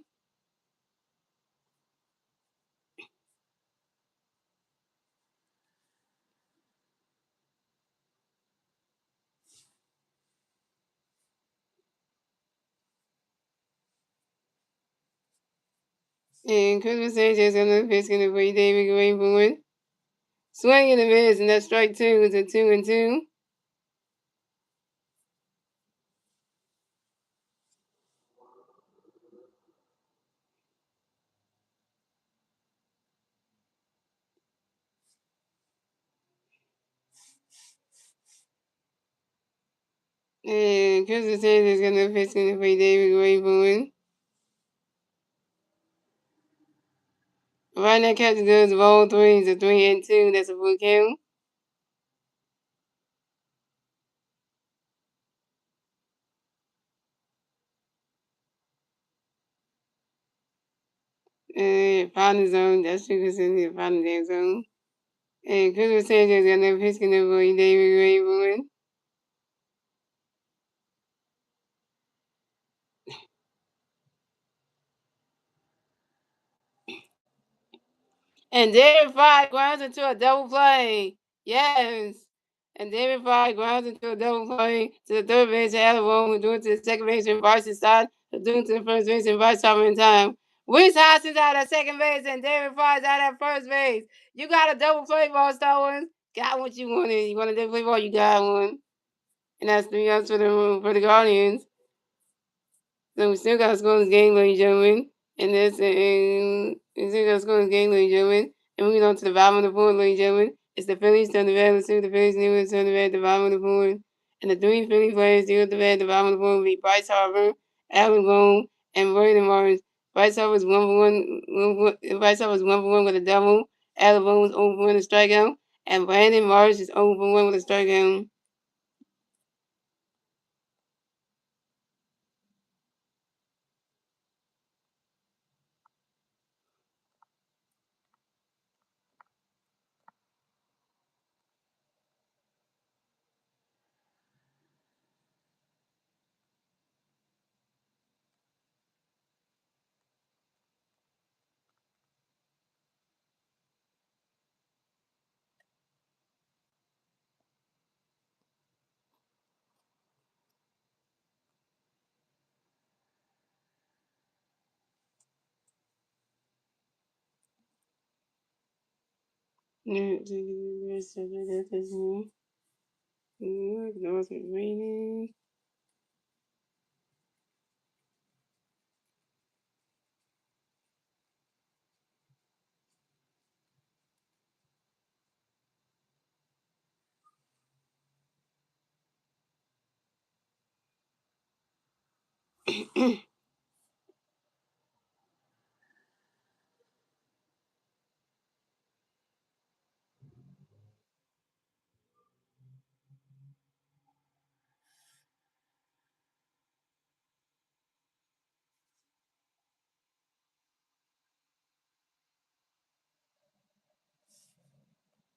And Christmas Sanchez got another pitch in for you, David. Get ready for it. Swing and a miss, and that strike 2 is a 2-2. And Christmas Sanchez got another pitch in for you, David. Get ready for it. Right now, catch goes ball 3 is a 3-2. That's a full count. Final zone. That's what you consider the final damn zone. And Christmas Sanchez got another pitch in for you, David. Get ready for it. And David Fry grounds into a double play. Yes. And David Fry grounds into a double play to the third base at Alabama, doing to the second base and Bryson side, doing to the first base and Bryce time in time. Reese Hoskins out at second base and David Fry's out at first base. You got a double play ball, Star Wars. Got what you wanted. You wanted a double play ball, you got one. And that's 3 outs for the Guardians. So we still got to score this game, ladies and gentlemen. And we still got to score this game, ladies and gentlemen. And moving on to the bottom of the board, ladies and gentlemen. It's the Phillies turn the bad. Let's see what the Phillies need to turn the bad at the bottom of the board. And the three Philly players deal with the bad. The bottom of the will be Bryce Harper, Allen Boone, and Brandon Morris. Bryce Harper was 1 for 1. Bryce Harper was 1 for 1 with a double. Allen Boone was 0 for 1 with a strikeout, and Brandon Morris is 0 for 1 with a strikeout.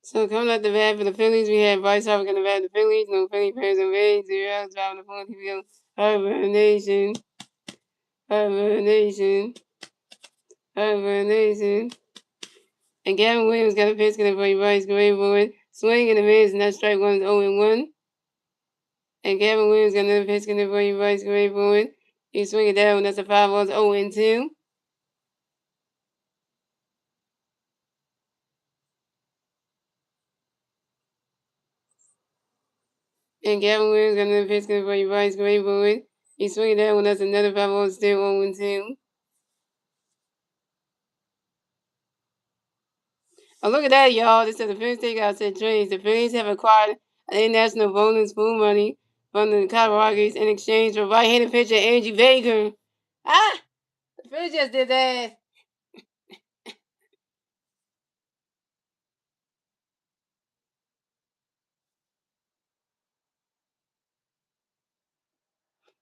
So coming up the bat for the Phillies, we have Bryce Harper going to bat the Phillies. No Philly players on base. 0 outs, driving the fourth. Here we go. Harper Nation. Harper Nation. Harper Nation. And Gavin Williams got a pitch going to play Bryce Gray forward. Swing and a miss, and that strike one is 0-1. And Gavin Williams got another pitch going to play Bryce Gray forward. He swing it down, and that's a 5-1, 0-2. And Gavin Williams got another pitch going to play Bryce Gray forward. He swing it down, and that's another 5-1, still 0-2. Oh, look at that, y'all. This is the Phillies takeout said trades. The Phillies have acquired an international bonus pool money from the Colorado Rockies in exchange for right-handed pitcher Angie Baker. Ah! The Phillies just did that.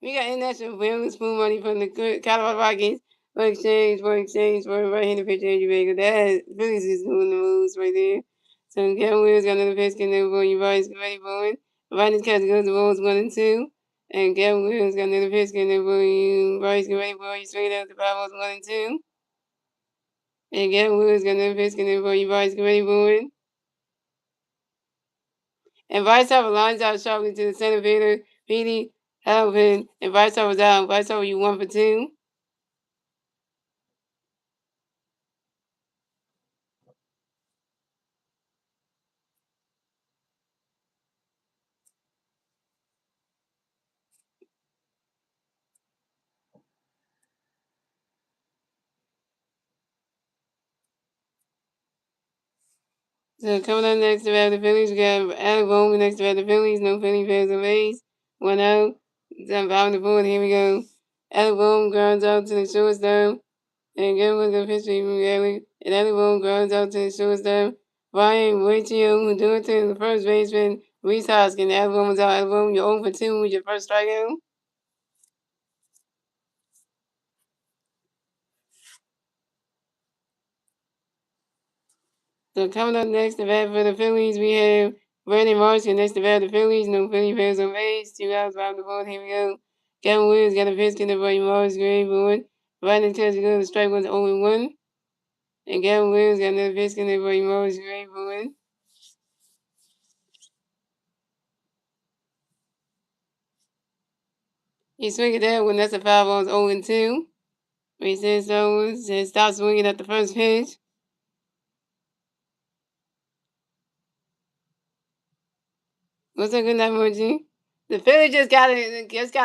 We got international bonus pool money from the Colorado Rockies for exchange for right-handed pitcher Angie Baker. That Phillies is doing the moves right there. So Kevin Williams got another pitch and then you guys ready for it. Right catch goes the balls 1 and 2. And Kevin Williams got another pitch and then you Bryce get ready for it. You swing it out the five balls 1 and 2. And Kevin Williams got another pitch and then you Bryce get ready for it. And Bryce Harper lines out sharply to the center fielder, Petey Halpin. And Bryce Harper's out. Bryce Harper, you 1 for 2. So coming up next to the Phillies, we got Alec Bowman next to the Phillies. No Philly fans on base. 1 out. Bottom the board. Here we go. Alec Bowman grounds out to the shortstop. And again with the pitch from Gary. And Alec Bowman grounds out to the shortstop. Brian Waitio, who do it to the first baseman, Reese Hoskins. Alec Bowman's out. Alec Bowman, you're 0 for 2 with your first strikeout. So coming up next to bat for the Phillies, we have Brandon Marshall next to bat for the Phillies. No Philly fans on base. 2 outs, bottom the board. Here we go. Kevin Williams got a pitch in the Brandon Marshall green board. Brandon catch to go to strike was 0-1. And Kevin Williams got another pitch in the Brandon Marshall green board. He swing it down when that's a 5-1, 0-2. He says so. Says stop swinging at the first pitch. What's up, good night, Moji? The Phillies just got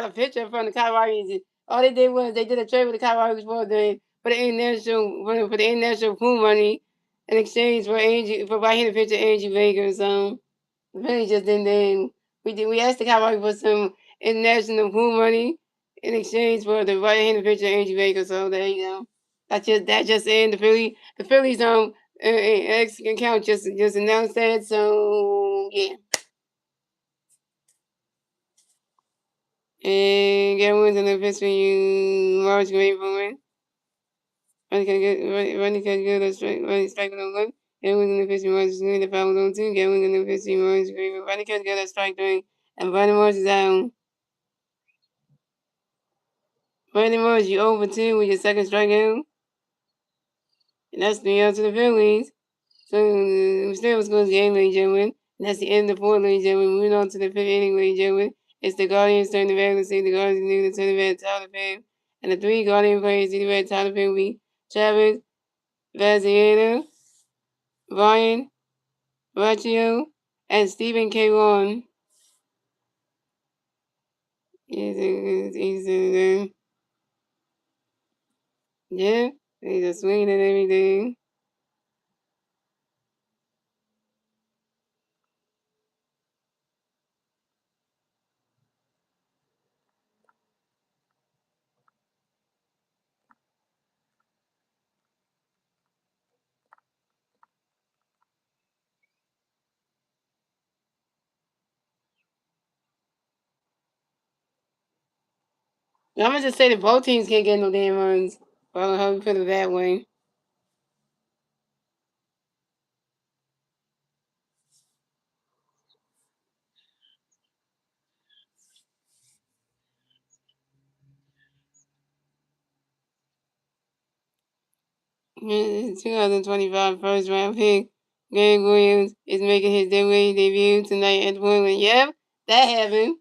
a picture from the Cowboys. All they did was they did a trade with the Cowboys for the international pool money in exchange for right-handed pitcher Angie Baker. So the Phillies just didn't We asked the Cowboys for some international pool money in exchange for the right-handed pitcher Andrew Baker. So there you go. That just in. The Phillies X account just announced that. So yeah. And everyone's in the pitch for you, large green for it. Running can good, running strike on one. Everyone's in the pitch for March green, the foul on two. Everyone's in the pitch for March green, running can good, strike three. And Brandon Marsh is down. Brandon Marsh, you over two with your second strikeout. And that's 3 out to the Phillies. So we still was going to game, ladies and gentlemen. And that's the end of the fourth, ladies and gentlemen. Moving on to the fifth inning, ladies and gentlemen. It's the Guardians turn the back. Let's see the Guardians need to turn the back, Tyler Payne. And the three Guardian players see the back, Tyler Payne will be Travis, Vaziana, Ryan, Raccio, and Stephen K. Ron. Yeah, he's a swinging and everything. I'm gonna just say that both teams can't get no damn runs. Well, how we put it that way. His 2025 first round pick, Greg Williams, is making his debut tonight at Portland. Yep, that happened.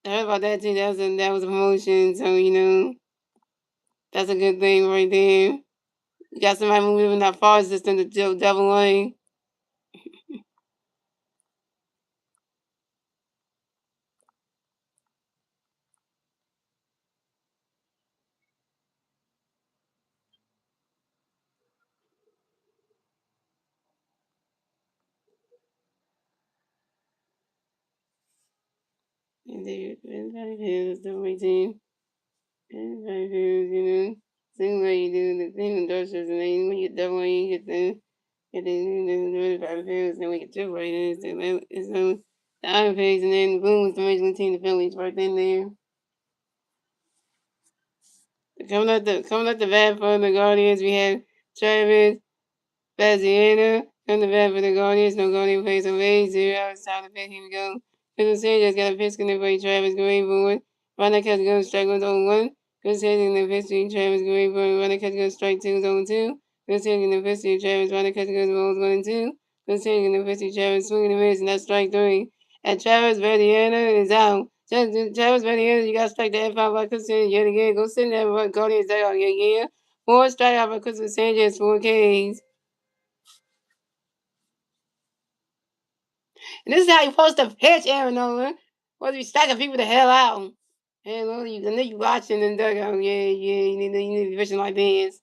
I heard about that too. That was a promotion, so you know that's a good thing right there. You got somebody moving that far system to double A. And everybody feels the way team. Everybody feels, you know. Same way you do the thing in Dodgers, and then when you get double A, you get the everybody feels, then we get two right there. So the Iron Pigs, and then boom, it's the Major League team, the Phillies, right then there. Coming up the bat for the Guardians, we have Travis Baziana. Coming the bat for the Guardians, no Guardian plays on base, 0 hours, time to pitch, here we go. Crystal Sanchez got a pitch in the play, Travis going forward. Ronda catch goes, strike goes on 1. Crystal Sanchez in the pitch, Travis going forward. Ronda catch goes, strike 2 goes on 2. Crystal Sanchez in the pitch, Travis, Ronda catch goes, rolls 1 and 2. Crystal Sanchez in the pitch, Travis swinging the miss, and that's strike 3. And Travis Baziana is out. Travis Benny, you got to strike the F out by Christian yet again. Go sit there and Guardians out yeah. 4 strikeout by Christian Sanchez, 4 Ks. And this is how you supposed to pitch, Aaron Nolan. Supposed to be stacking people the hell out. Hey, Nolan, I know you watching in the dugout. Yeah, you need to be pitching like this.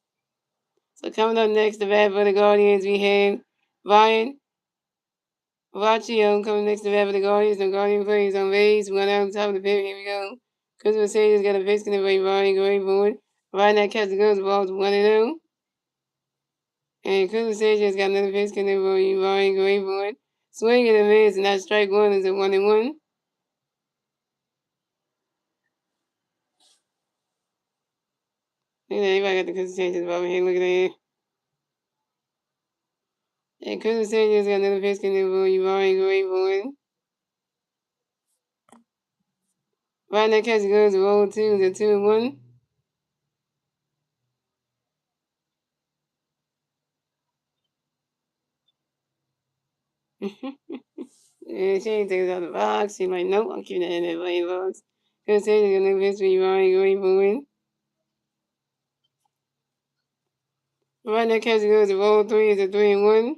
So coming up next, the bat for the Guardians, we have Ryan Raccio coming next to bat for the Guardians. The Guardian plays on base. 1 out on top of the pitch. Here we go. Christmas Sanchez got a pitch in the way. Ryan going forward. Ryan that catch the guns, balls 1 and 0. And Crystal Sanchez got another pitch in the way. Ryan going forward. Swing and a miss, and that strike 1 is a 1 and 1. Look at that, everybody got the Crystal Sanchez over here. Look at that. And Crystal Sanchez got another pitch in the way. Ryan going forward. Ryan that catch the guns, roll 2 is a 2 and 1. And she ain't take it out of the box. She's like, nope, I'm keeping that in that blade box. Crystal Sanchez got another pitch for Ryan going forward. Ryan that catch the guns, roll 3 is a 3 and 1.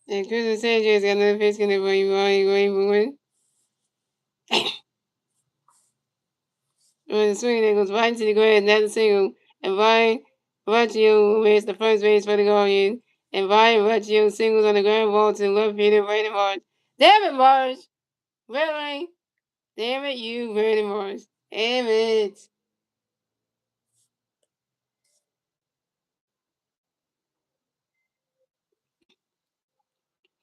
And Crystal Sanchez got another pitch in the way. Ryan going forward. a swing that goes right into the grass, that's a single. And Ryan Ruccio makes the first base for the Guardians. And Ryan Ruccio singles on the ground ball to the left fielder, Brandon Marsh. Damn it, Marsh! Really? Damn it, you, Brandon Marsh. Damn it.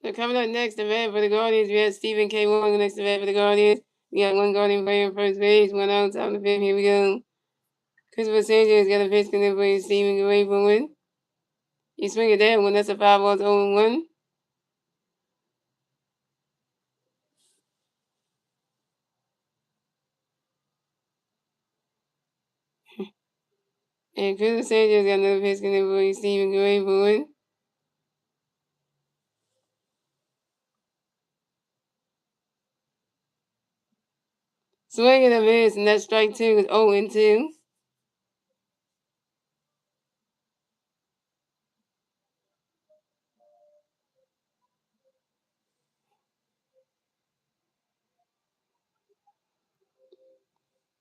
So coming up next, the man for the Guardians, we have Stephen K. Long next to bat for the Guardians. We got one Guardian player on first base, one out, top of the fifth. Here we go. Christopher Sanchez got a pitch connect for Stephen Gray for win. You swing it that one, that's a 5 balls 0-1. And Christopher Sanchez got another pitch connect for Stephen Gray for win. Swing and a miss, and that strike 2 is 0-2.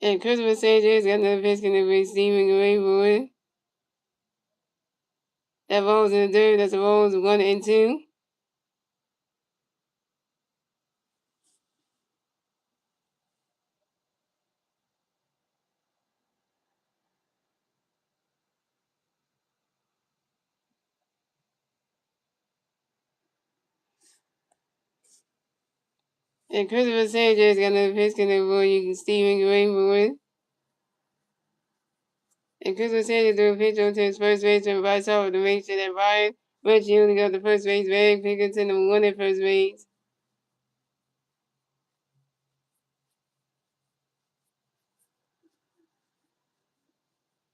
And Christopher Sanchez got another pitch connect for Stephen Gray for win. That ball's in the dirt, that's a balls 1-2. And Christopher Sanchez got another pitch connect for Stephen Gray for win. And Christopher Sanchez threw a pitch onto his first baseman Bryce Harper to make sure that Ryan Bush only got the first base bag, Pickerton number 1 at first base.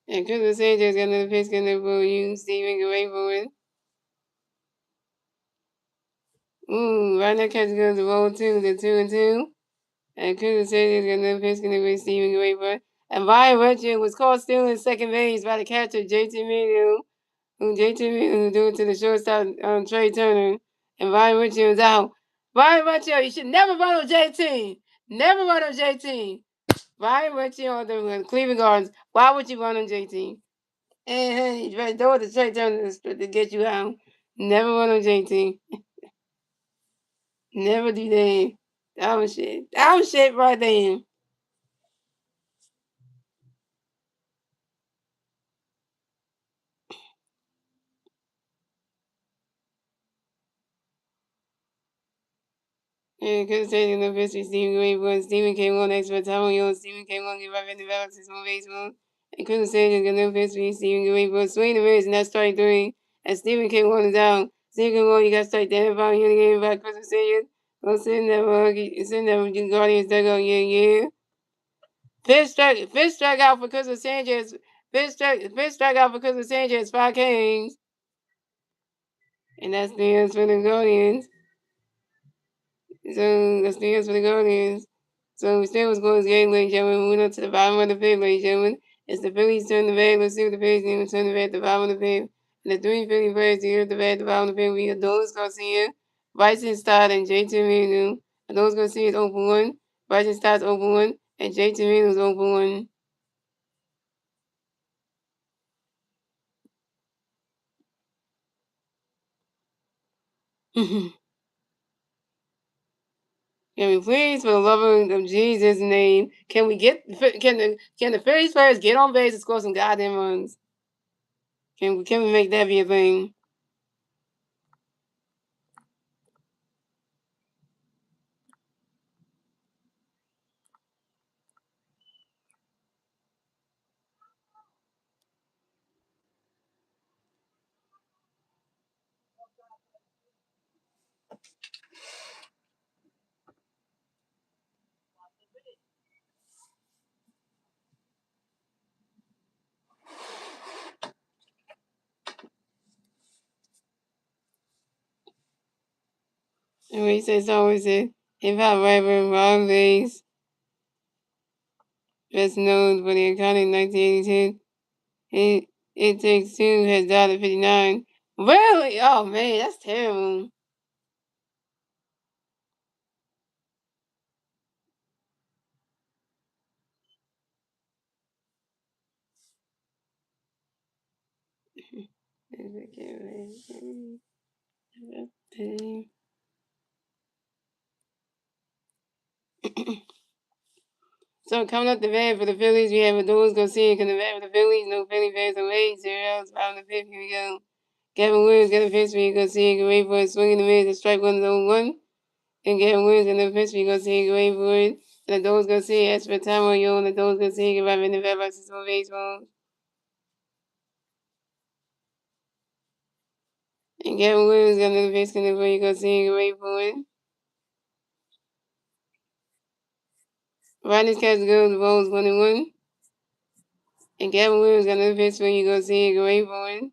And Christopher Sanchez got another pitch connect for Stephen Gray for win. Ooh, right now catch goes to roll 2 to 2-2. And Christopher Sanchez got another pitch connect for Stephen Gray for win. And Ryan Bush was caught stealing second base by the catcher JT Meadow, who threw it to the shortstop Trey Turner. And Ryan Bush was out. Ryan Bush, you should never run on JT. Never run on JT. Ryan Bush on the Cleveland Guardians. Why would you run on JT? And you better throw it to Trey Turner to get you out. Never run on JT. Never do that. That was shit. That was shit right there. And couldn't say in the history, Stephen Gray, but Stephen came on extra time on Stephen came on, give up in the balance his home baseball. And couldn't say in the history, Stephen Gray, but swing the race, and that's strike 3. And Stephen came on down. Stephen came on, you got strike down about here again by Christmas Sanchez. Go sitting there with your Guardians dugout, yeah. Fifth strike out for Christmas Sanchez. Fifth strike out for Christmas Sanchez, 5 Kings. And that's the answer for the Guardians. So that's the answer for the Guardians. So we stay with scores game, ladies and gentlemen. Moving on to the bottom of the fifth, ladies and gentlemen. It's the Phillies turn the bat. Let's see what the Phillies name turn the bat at the bottom of the fifth. And the 3 Philly players here at the bat at the bottom of the fifth. We got Dolis Garcia, Bryson Stott, and J.T. Manu. And Dolis Garcia is 0 for 1. Bryson Stott's 0 for 1. And J.T. Manu is 0 for 1. Can we please, for the love of Jesus' name, can the Phillies players get on base and score some goddamn runs? Can we make that be a thing? And we says always a hip hop rapper Ron Bass, best known for the iconic 1982 It Takes Two, has died at 59. Really? Oh man, that's terrible. So coming up the bat for the Phillies, we have Adolis Garcia coming the bat for the Phillies. No Philly fans are late. 0 outs, 5 in the fifth. Here we go. Gavin Williams got a pitch for you. Garcia get ready for it. Swing in the middle. Strike 1 0 1. And Gavin Williams got a pitch for you. Garcia get ready for it. And Adolis Garcia asked for time on you. And Adolis Garcia get right in the bat box for baseball. And Gavin Williams got another pitch coming for you. Garcia get ready for it. Rodney's catch goes. The ball is 1 1. And Gavin Williams got another pitch for you. Garcia get ready for it.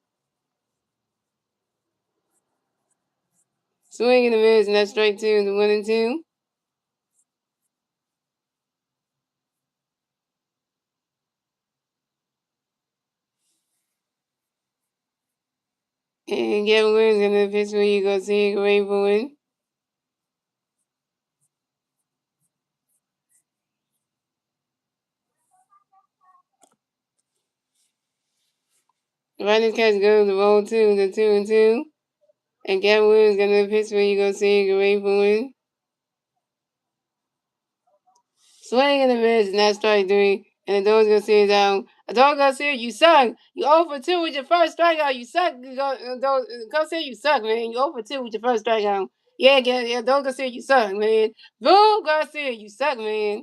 Swing in the miss, and that's strike 2, the 1 2. And Gavin Williams gonna pitch for you, go see Ray Bowen. Rodney's catch goes the ball 2, the 2 2. And Gavin Williams gonna pitch for you, go see Ray Bowen. Swing in the miss, and that's strike 3. And the dog's gonna see it down. A dog gonna see it, you suck. You 0 for 2 with your first strikeout. You suck. Go see you suck, man. You 0 for 2 with your first strikeout. Yeah, dog gonna see you suck, man. Boom, Garcia, you suck, man.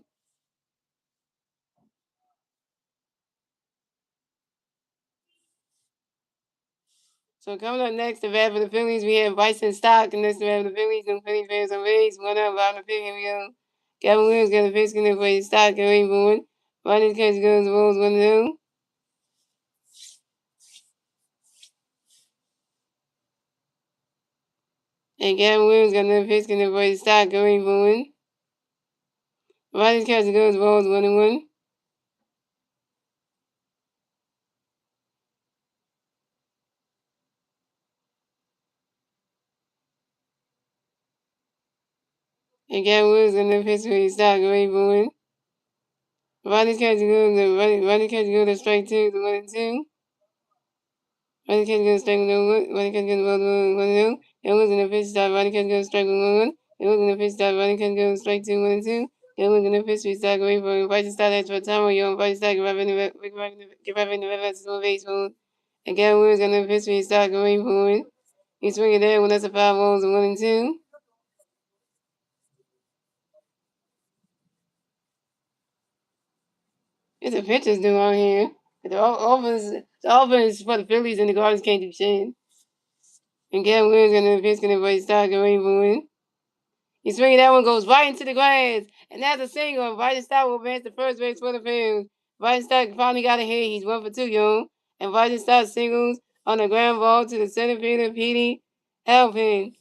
So coming up next, the bat for the Phillies, we have Bryson Stock, and that's the bat for the Phillies. No Phillies fans on base. 1 up, bottom of the fifth. Here we go. Gavin Williams got a pitch in for his Stock and Rainbow. Rodney's catch goes, the ball's 1 0. And Gavin Williams got another pitch in for his Stock and Rainbow. Rodney's catch goes, the ball's 1 1. And Gavin Williams got another pitch for his Stock and Rainbow. Rodney's catch goes, to strike 2, the 1 2. Rodney catch goes, strike 1 1. Rodney catch goes, the ball 1 0. It was in the pitch stop. Rodney catch goes, strike 1 1. It was in the pitch stop. Rodney catch goes, strike 2 1 2. It was in the pitch we start going for Bryson start at for time when you Bryson start get right in the red versus no baseball. And Gavin Williams got the pitch we start going for it. He's swinging there when that's a 5 balls and 1 2. It's a pitchers do out here. The offense for the Phillies and the Guardians can't do shit. And Gavin Williams got the pitch going for start going for it. He's swinging that one goes right into the grass. And that's a single. Weidenstock will advance to first base for the Phillies. Weidenstock finally got a hit. He's 1 for 2, young. And Weidenstock singles on the ground ball to the center fielder, Petey Halpin.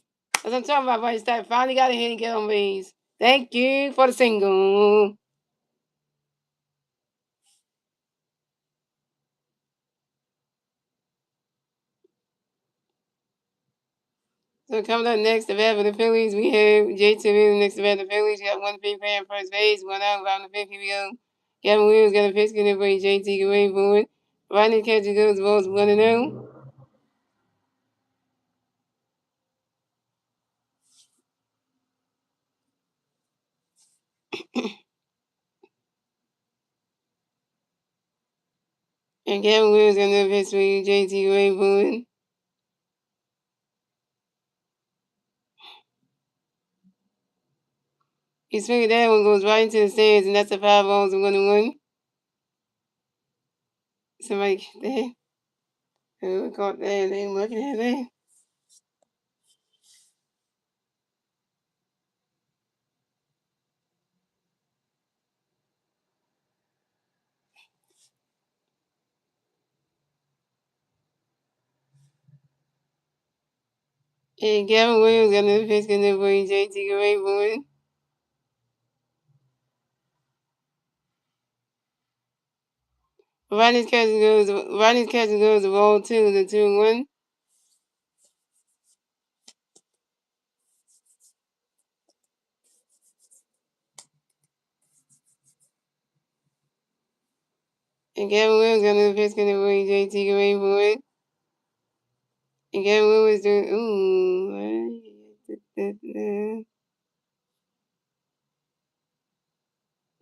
As I'm talking about, Weidenstock finally got a hit and get on base. Thank you for the single. So coming up next, the bat for the Phillies, we have JT Williams next to bat for the Phillies. We got 1 free player on first base, 1 out, around the fifth. Here we go. Gavin Williams got a pitch in for JT, get ready for it. Rodney catches goes, the ball's 1 0. And Gavin Williams got another pitch for you, JT Rainbow. He swinging that one goes right into the stands, and that's a 5 balls and 1 1. Somebody there. Who caught that? They looking at that. And Gavin Williams got another pitch in there for you, JT Rainbow. Rodney's catching goes, the ball 2, the 2 1. And Gavin Williams got another pitch in there for you, JT Rainbow. Again, what was doing?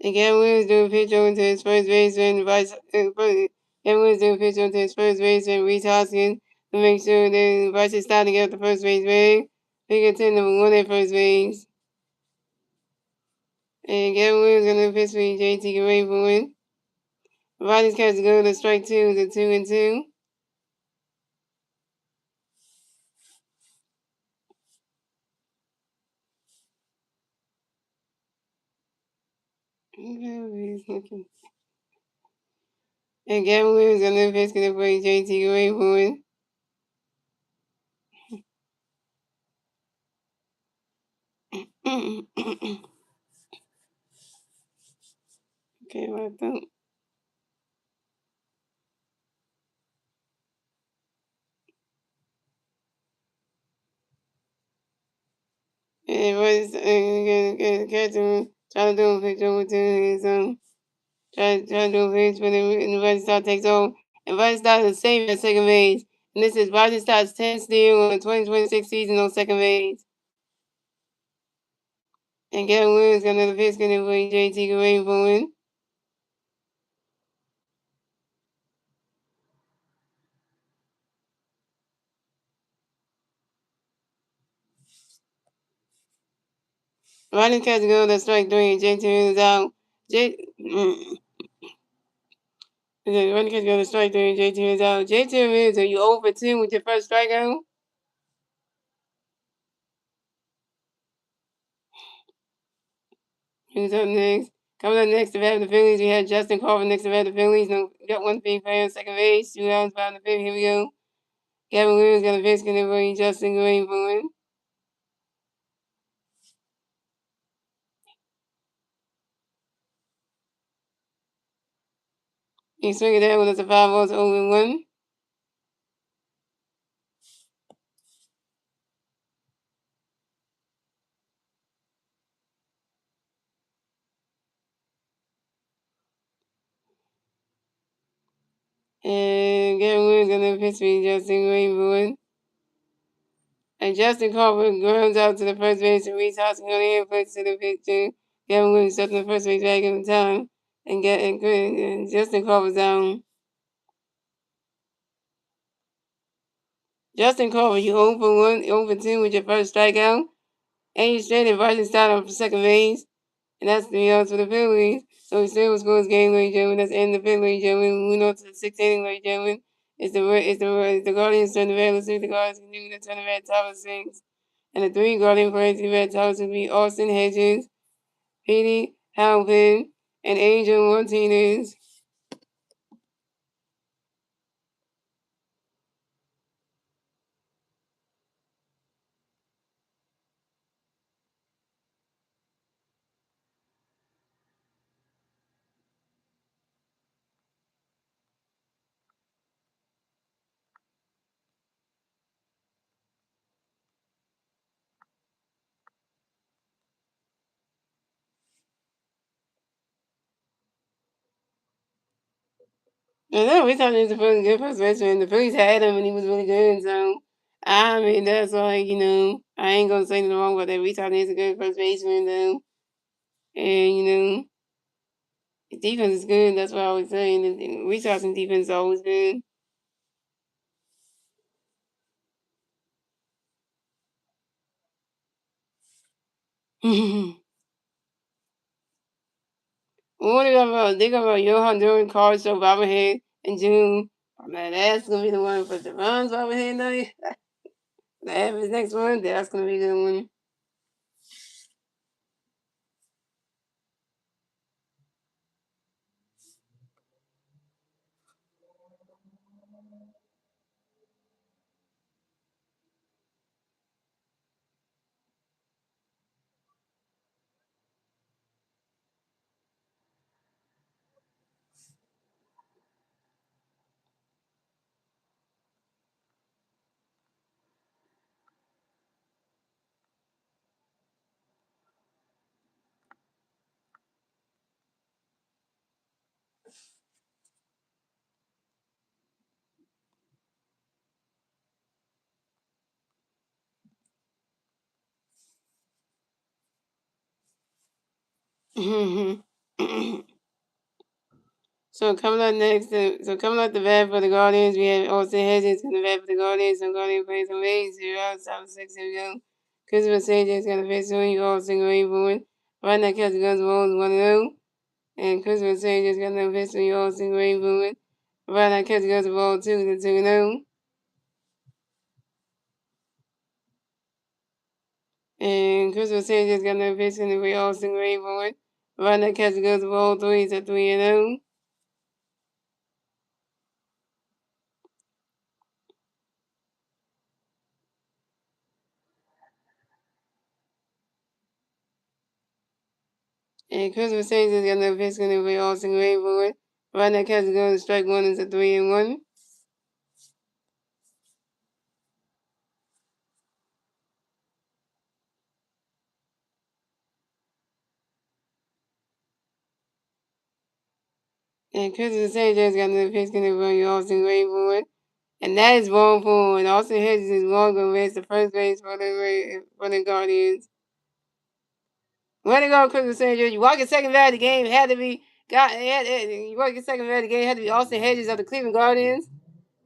Again, Williams doing pitch on to his first baseman, Again, Williams doing pitch on to his first baseman, Reese Hoskins, to make sure that Vice is starting to get the first baseman. Pick 10 number 1 at first base. And again, Williams gonna pitch for JT Gray for it. Ronnie's catch go to strike 2 to 2-2. And Gavin Williams gonna pitch for JT Gray for it. Okay, what the? And Vice gonna catch him, try to do a pitch over to his try to do a pitch, but the Vice Star takes over. And Vice Star is safe at second base. And this is Vice Star's 10th steal on the 2026 season on second base. And Gavin Williams got another pitch gonna for JT Gray for it. Ronnie catch go to strike 3 and JT is out. Ronnie catch go to strike 3 and JT is out. JT is, are you 0 for 2 with your first strikeout? Who's up next? Coming up next to bat the Phillies, we have Justin Carver next to bat the Phillies. No, got one thing for him, second base, 2 outs behind the fifth. Here we go. Gavin Williams got a pitch gonna for Justin Gray for him. He swing it down with us a 5 balls 0-1. And Gavin Williams gonna pitch for Justin Gray for him. And Justin Carver grounds out to the first base and Reese Hoskins on the input to the pitcher. Gavin Williams stepping the first base back in time and Justin Carver's down. Justin Carver, you 0 for 1, 0 for 2 with your first strikeout. And you stranded Bryson Stott for second base. And that's 3 outs for the Phillies. So he still scores game, ladies and gentlemen. That's the end of the fifth, ladies and gentlemen. Moving on to the 6th inning, ladies and gentlemen. It's the Guardians turn the red. Let's see what the Guardians can do to turn the red top of 6. And the 3 Guardian players in red tops would be Austin Hedges, Petey Halpin, and Angel Martinez. And then we thought he was a really good first baseman. The Phillies had him and he was really good. So, I mean, that's like, I ain't going to say nothing wrong about that. We thought he was a good first baseman, though. And, his defense is good. That's what I was saying. And we thought some defense is always good. What they got about Johan Duran, Carl, so Bobblehead, and June. Oh, man, that's going to be the one for Devon's Bobblehead night. That his next one, that's going to be a good one. So coming up next, coming up the bat for the Guardians, we have Austin Hedges in the bat for the Guardians. So Guardian plays some ways, 0-7-6, here we go. Christopher Sanchez got a face swing, Austin Greenwood. Right now, catch the guns, rolls 1-0. And Christopher Sanchez got no face swing, Austin Greenwood. Right now, catch the guns, roll 2-0. And Christopher Sanchez got no face swing, Austin Greenwood. Right now, catch the guns, roll 3-0. And Christopher Sanchez got no face swing, Austin Greenwood. Right now, catch the guns, strike 1 is a 3-1. And Christopher Sanchez got another pitch connect from Austin Greenwood. And that is wrong for and Austin Hedges is wrong to race the first base for the Guardians. Way to go, Christopher Sanchez. You walk in second bat of the game, had to be you walk in second bat of the game, had to be Austin Hedges of the Cleveland Guardians.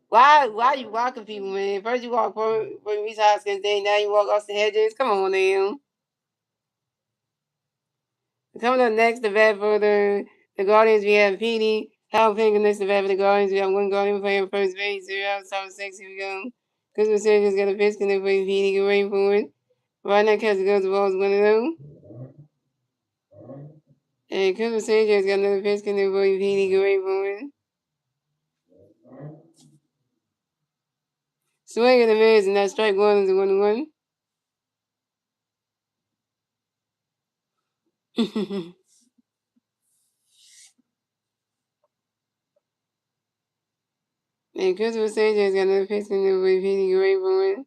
Why you walking people, man? First you walk for Reese Hoskins, then now you walk Austin Hedges. Come on, man. Coming up next, the bat for the Guardians, we have Petey. Halpin next to bat for the Guardians. We have one Guardian playing first base, 0-7-6. Here we go. Christopher Sanchez got a pitch connect for Petey. Get ready for it. Right now, catch the goes, the ball's 1-0. And Christopher Sanchez got another pitch connect for Petey. Get ready for it. Swing and a miss, and that strike 1 is a 1-1. And Christopher Sanchez got another pitch connect for Petey. Get ready for it.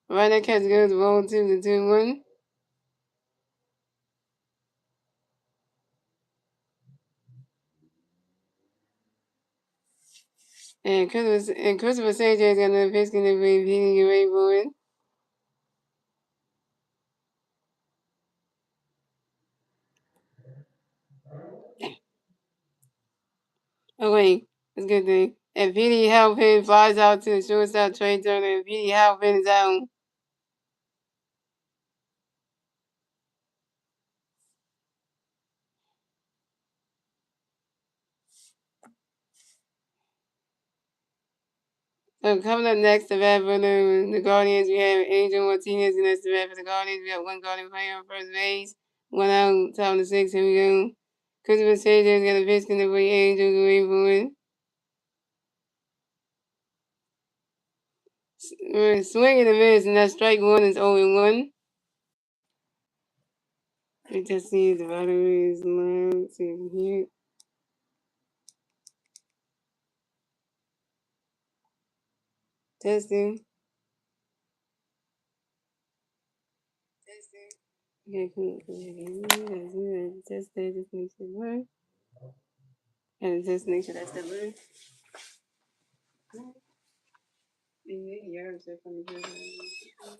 Right now, catch the goes, the ball 2-1. And Christopher Sanchez got another pitch connect for Petey. Get ready for it. Oh wait, that's a good thing. And Petey Halpin flies out to the shortstop Trey Turner, and Petey Halpin is out. So coming up next, the bat for the Guardians, we have Angel Martinez, and that's the bat for the Guardians. We have one Guardian player on first base, 1 out, top of the 6. Here we go. Christopher Sanchez got a pitch in the way. Angel going for it. Swing and a miss, and that strike 1 is 0-1. We just see the battery is low. Let's see here. Testing. Okay, cool. Test that, just make sure it works. And just make sure that's the word. Yeah, I'm just gonna do that.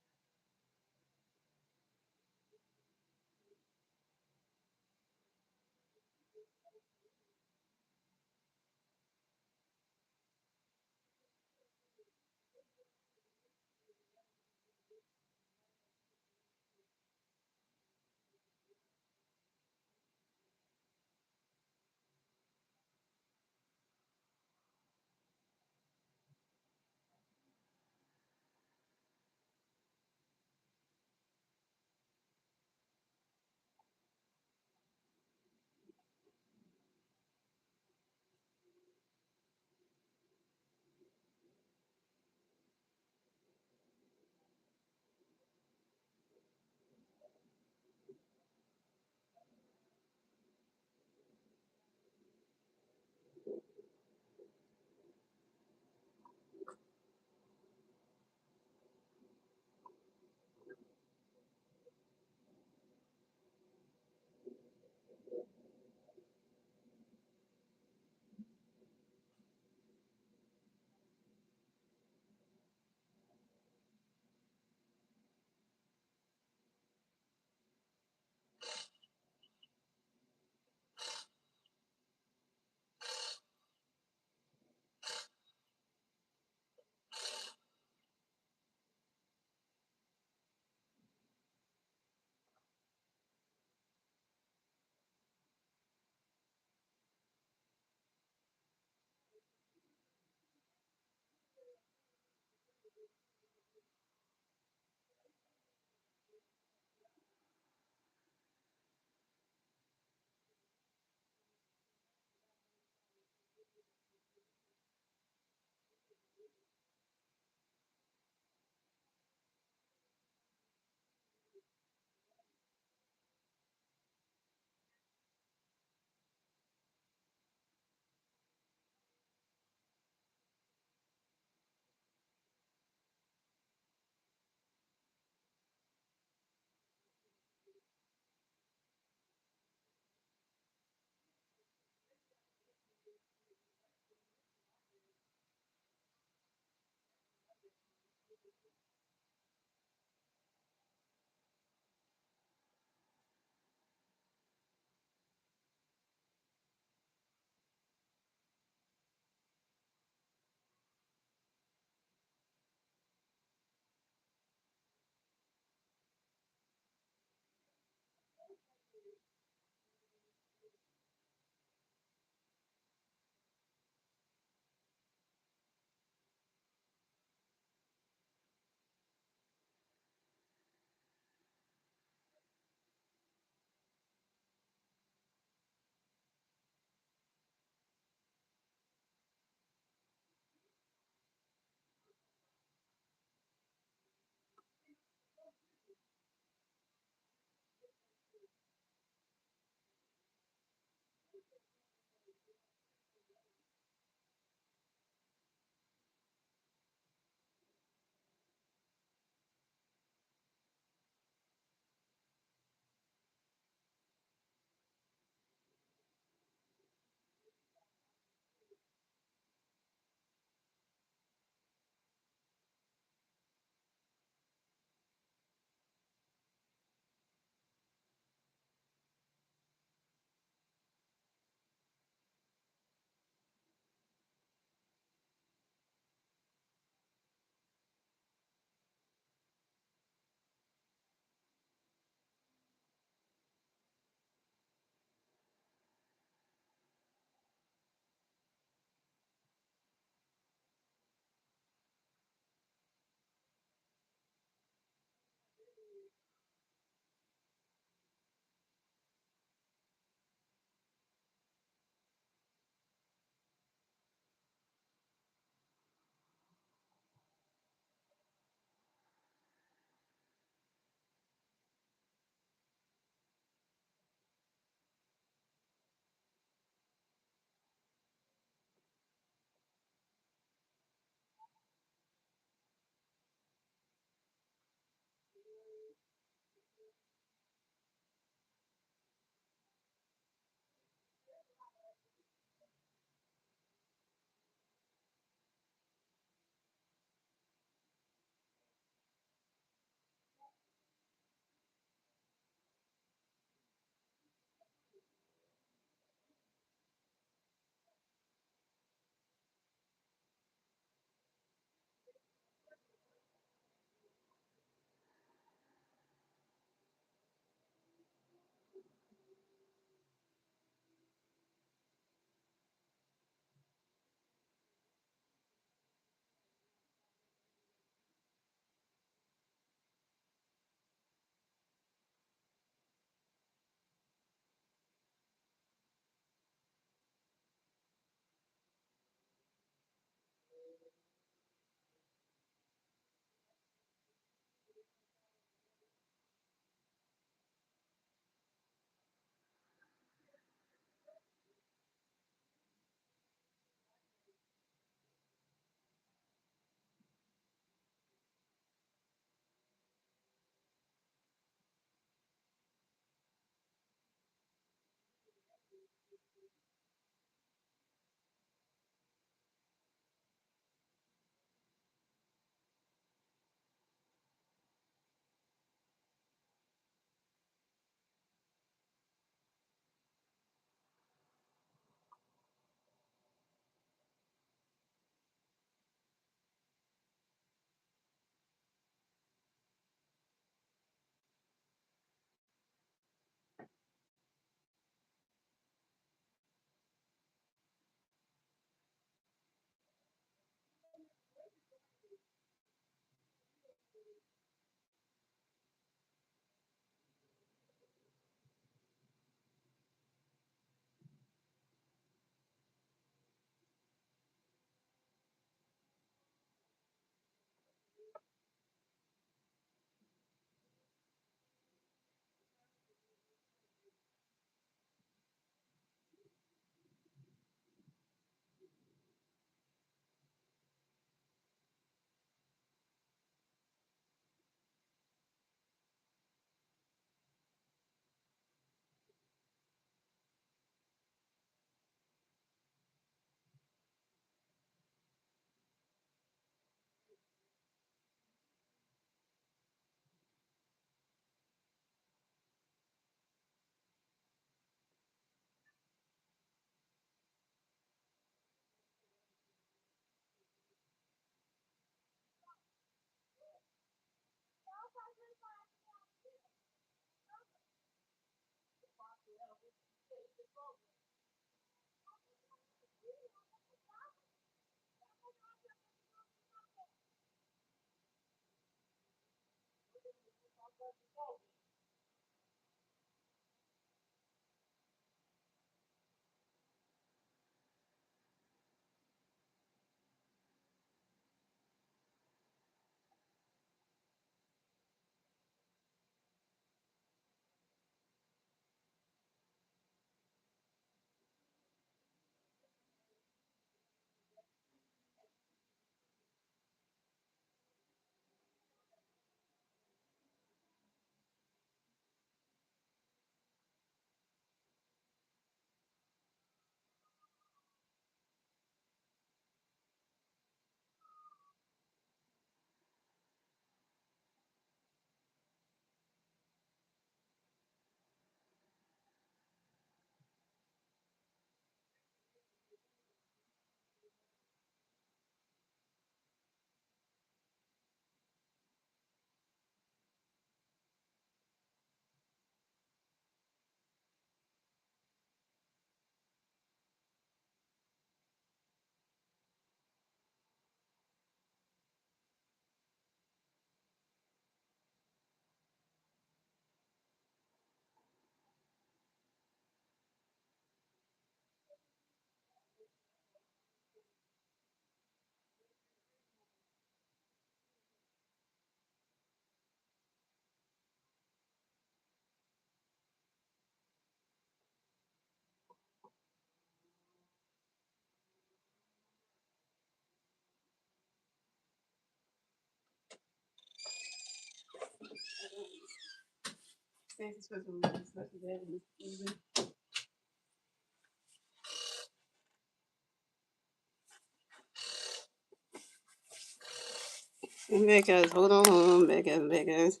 I'm back, guys. Hold on. I'm back, guys.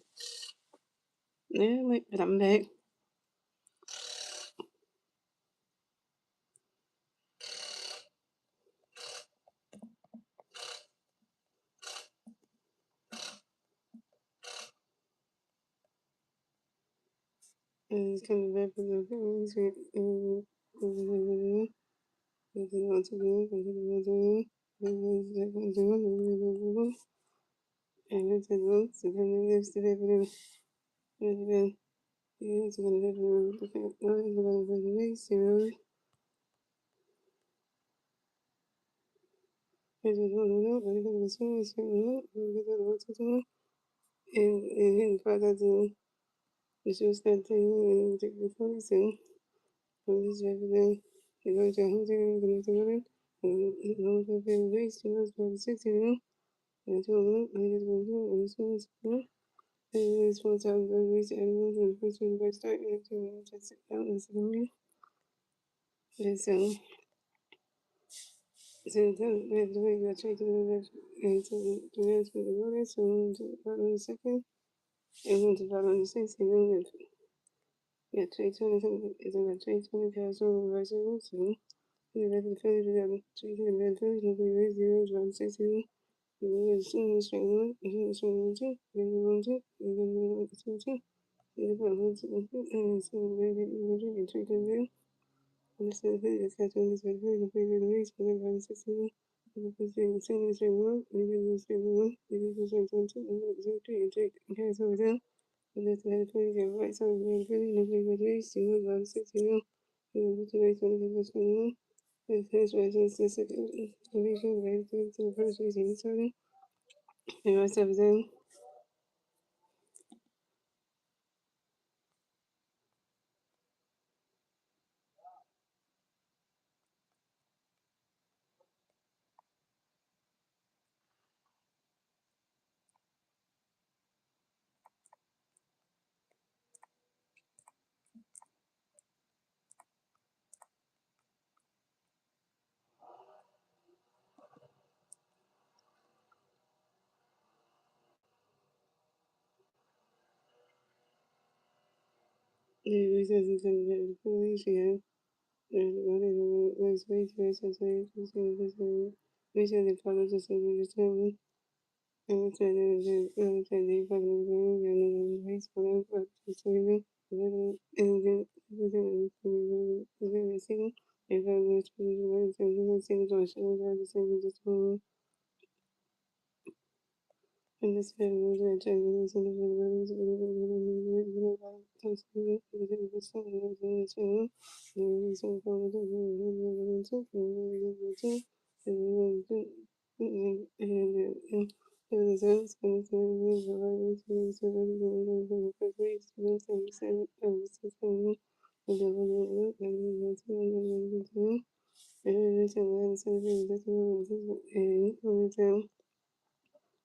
Yeah, wait, but I'm back. It's coming back for the Phillies. It's just that thing, take the phone soon. This everything. You're going to hold it and going to women. And no one can raise to us by the 60 now. And I told them, I just want to do it as soon as possible. And it's one time I raised animals and the first one I start and I just sit down and sit down. And so then we have to wait, I tried to do that. And so the rest for the water, so I'm to about on the second. And then to about on the 6th, and then yeah, trade 20, it's about trade 20,000 over so. And then the Phillies have treated the Phillies will be raised 0 and the senior straight one, and straight one two, and then one two, and then one two two. And the one two, and so maybe you can treat them there. And this is the schedule is very good. The favorite race for the 60. And the senior straight one, and then the straight one, and then the straight one two, and then the three, and take carries over them. And that's the Phillies have right side of the Phillies, and the favorite race, you know, about 60 now. And the race on the first one. The first race is the second division, right to the first race in starting. The rest of them, the reasons is the police, yeah. And what is the next way to exercise to see this recently followed the same understanding. And it's a they fucking go and race for them, but to save it. And then single door, she was the same just home. And this family was a child of the son of the brothers of the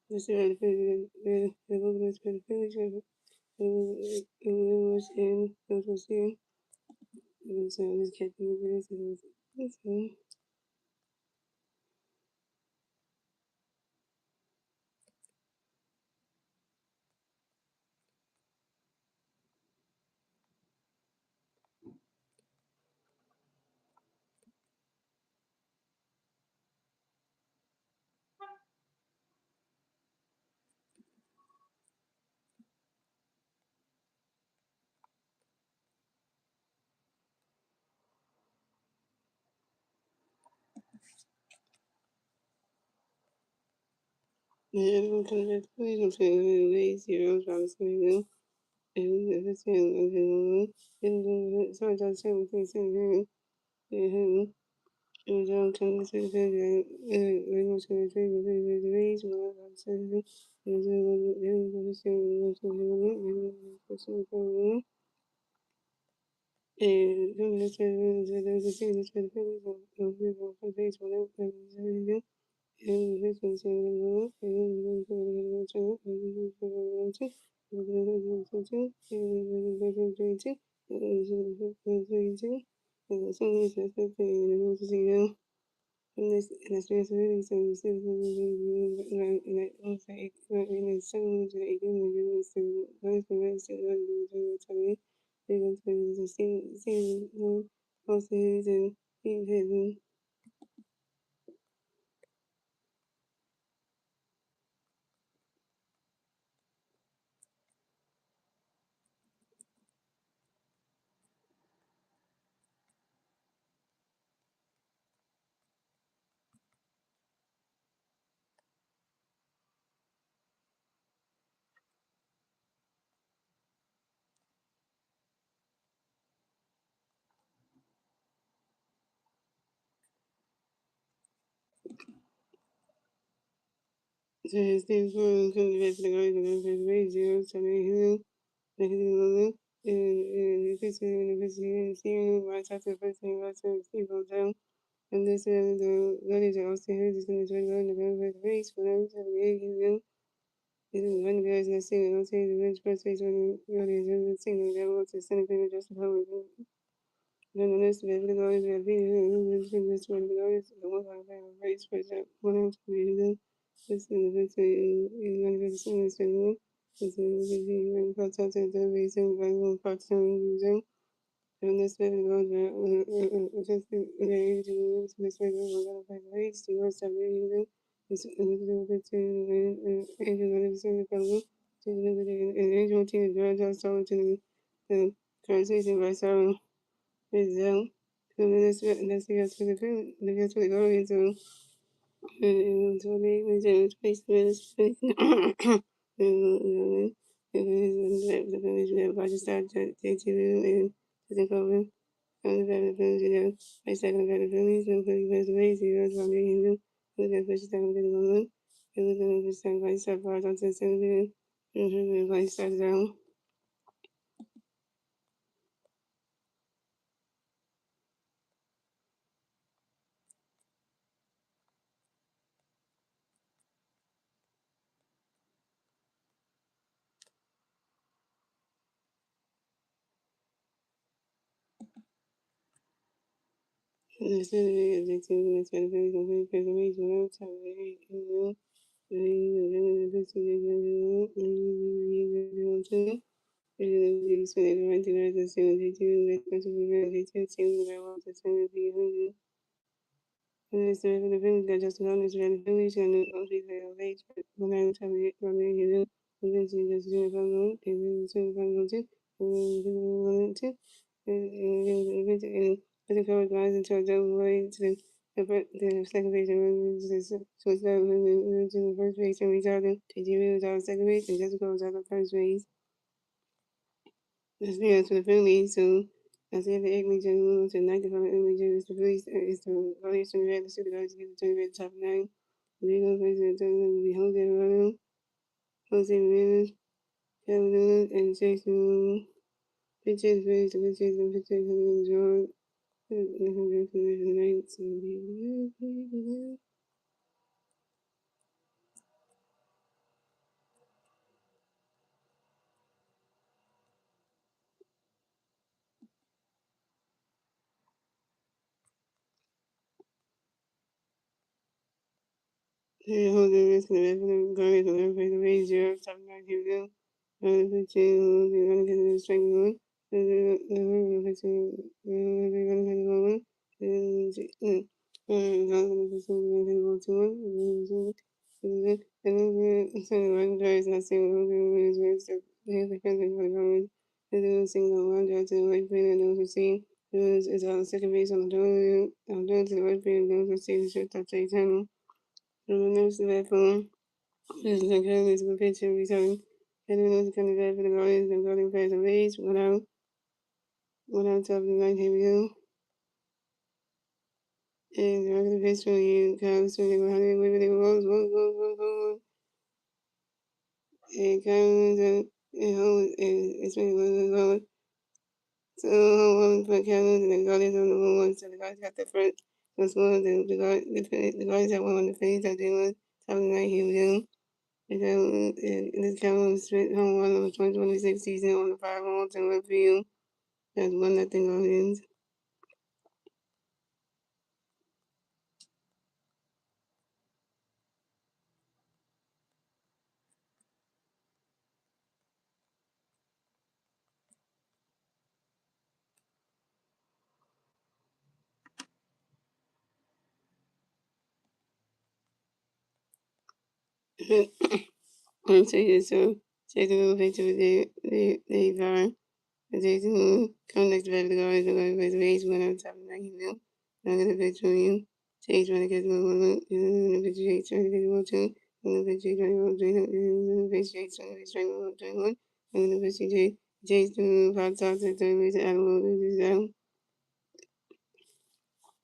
this is the Phillies was in was in so this cat this everyone comes back please I'm saying ways zeros obviously and this thing so I just said with this thing it was all kind of said that we was going to say the ways when I said it was and then I said there's a thing that's been for days whatever and this was and this was really so and I was like when it's so much like you so most of us to they go to the same houses and heaven. So his things were coming back to the guys and the radio, so they like and this is seeing right after the first thing right to people down. And this the ladies are also here just going to join the race for them to be this is one guys that sing and I'll say the rich first face when the audience is singing that wants to send a just how we do. Then the next bit of the guys that be this one the guys the one I have a race for that one to be done. This is one of the singers to do. This is the parts of the reason why one part time and this way goes just the age of this way goes on by race to go some reason is a little bit to age of the same problem to the age of the girl just so to the transition by some is so this is for the food the guess what go into so they was in space with space and the village that I just started to take to and to take over on the battlefield, I second the battlefield, no pretty best ways, heroes from the Hindu, who the first time to the woman, who was the first time by support on the center, and who by started down. The city of the two minutes by the face of the face of each one, so they know. And it's the village that just known as Red Village and the country that are late when I tell you from the hill, and then she just do it from home, and then she from home too, and then too, and the cover guys into a double way to The second base was to the first base and retired. JT was out of second base and Jessica was out of first base. That's the to the Phillies. So that's the egg major move to 95 egg major is the Phillies is the Guardians to the red, the Guardians to get the top nine. The legal president will be Jose Rado, Jose Ramirez, Kevin Lewis, and Jason pitches, pitches, and pitches, and George. The holder risk the revenue Guardians will never pay the wage 0 top 9 people. The pitching, the running to the strike one. The pitching, the running to the one. And one drives not single the single one drive to the right field and those who see is on the second base on the door to the right field and those who see the shirt touch a tunnel. From the nose to that phone, this is a good pitcher return. And then those kind of bad for the Guardians and Guardian fans of age without top of the night, here we go. And the regular pitch for you, Kyle swinging 100 with the rolls, one. And Kyle it's been one. So, put Kyle and the Guardians on the one, so the guys got the first. The score, the Guardians have one on the face, I did top of the night, here we go. And this Cowboys was straight home run of the 2026 season on the 5-1 to left field. That's 1-0 Guardians. I'm saying this, so take a little picture of the fire. Jason come next to the Guardians, the Guardians the race, went on top of the night, you know. I'm going to picture of you. Chase trying to get the one, and the picture Chase trying to get the one, two. And the picture trying to get the picture Chase trying to get the one, and the picture Chase to 5 times and 30 minutes out of the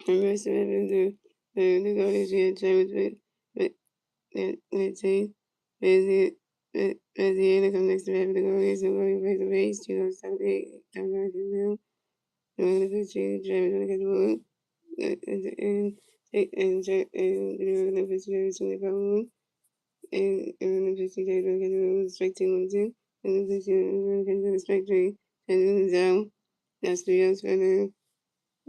the rest of it, the Guardians had James let's say, as the end come next to the Guardians, the Guardians play the race, 2078, I'm not going to do. I'm going to change, James, going to get the one, and the other pitch, James, going to get one, and the pitch, James, going to get the one, strike 2, 1, 2, and the pitch, going to get the strike 3, and then down. That's 3 outs for the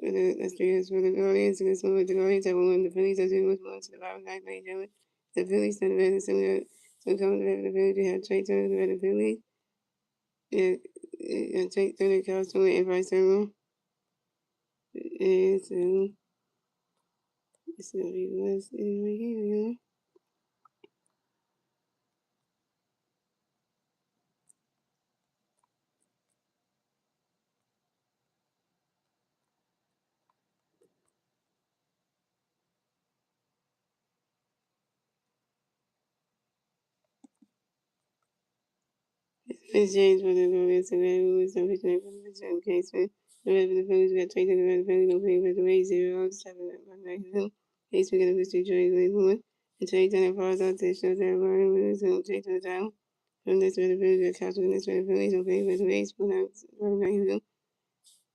that's 3 years for the Guardians. Against one with the Guardians, have won the Phillies. As it was one to the bottom nine playing gentlemen. The Phillies sent the similar to come to the Phillies. They had Trey Turner to the Phillies. And Trey Turner, Kyle Stewart, and Bryce Harper. And so, it's going to be less right here, you know. It's James for the Guardians. And then we some pitching for the pitching case. The red for the Phillies got Trey Turner, the Phillies, no playing for the Rays, 0 out, 7 1 9 Case we got a pitcher, Joey Gleason. And Trey Turner falls out to show that Ryan Williams, Trey Turner down. From this way, the Phillies got captured in this way, the Phillies okay with the race, but not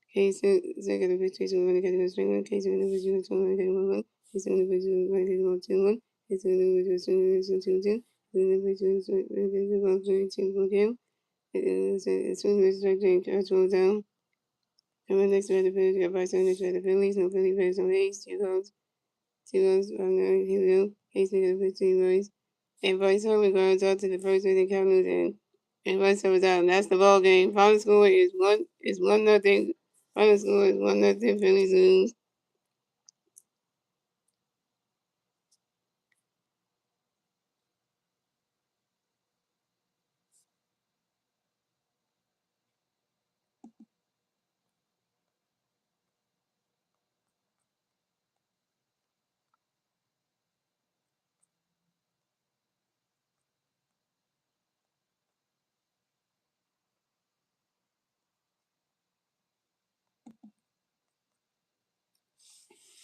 Case second of pitch, one to get a string one, case in the pitch, one to get 1 case in the pitch, one to get 1 2 1, case in the pitch, 2 2, in the pitch, 2 game. As soon as the strike catch roll down, and when next way the Phillies got by next way the Phillies, no Philly players on ace, 2 goes, here we go, case in the pitch, 2 boys. And Bryce Harper grounds out to the first inning Cardinals and Bryce Harper's out. And that's the ball game. Final score is 1-0. Final score is 1-0 Phillies lose.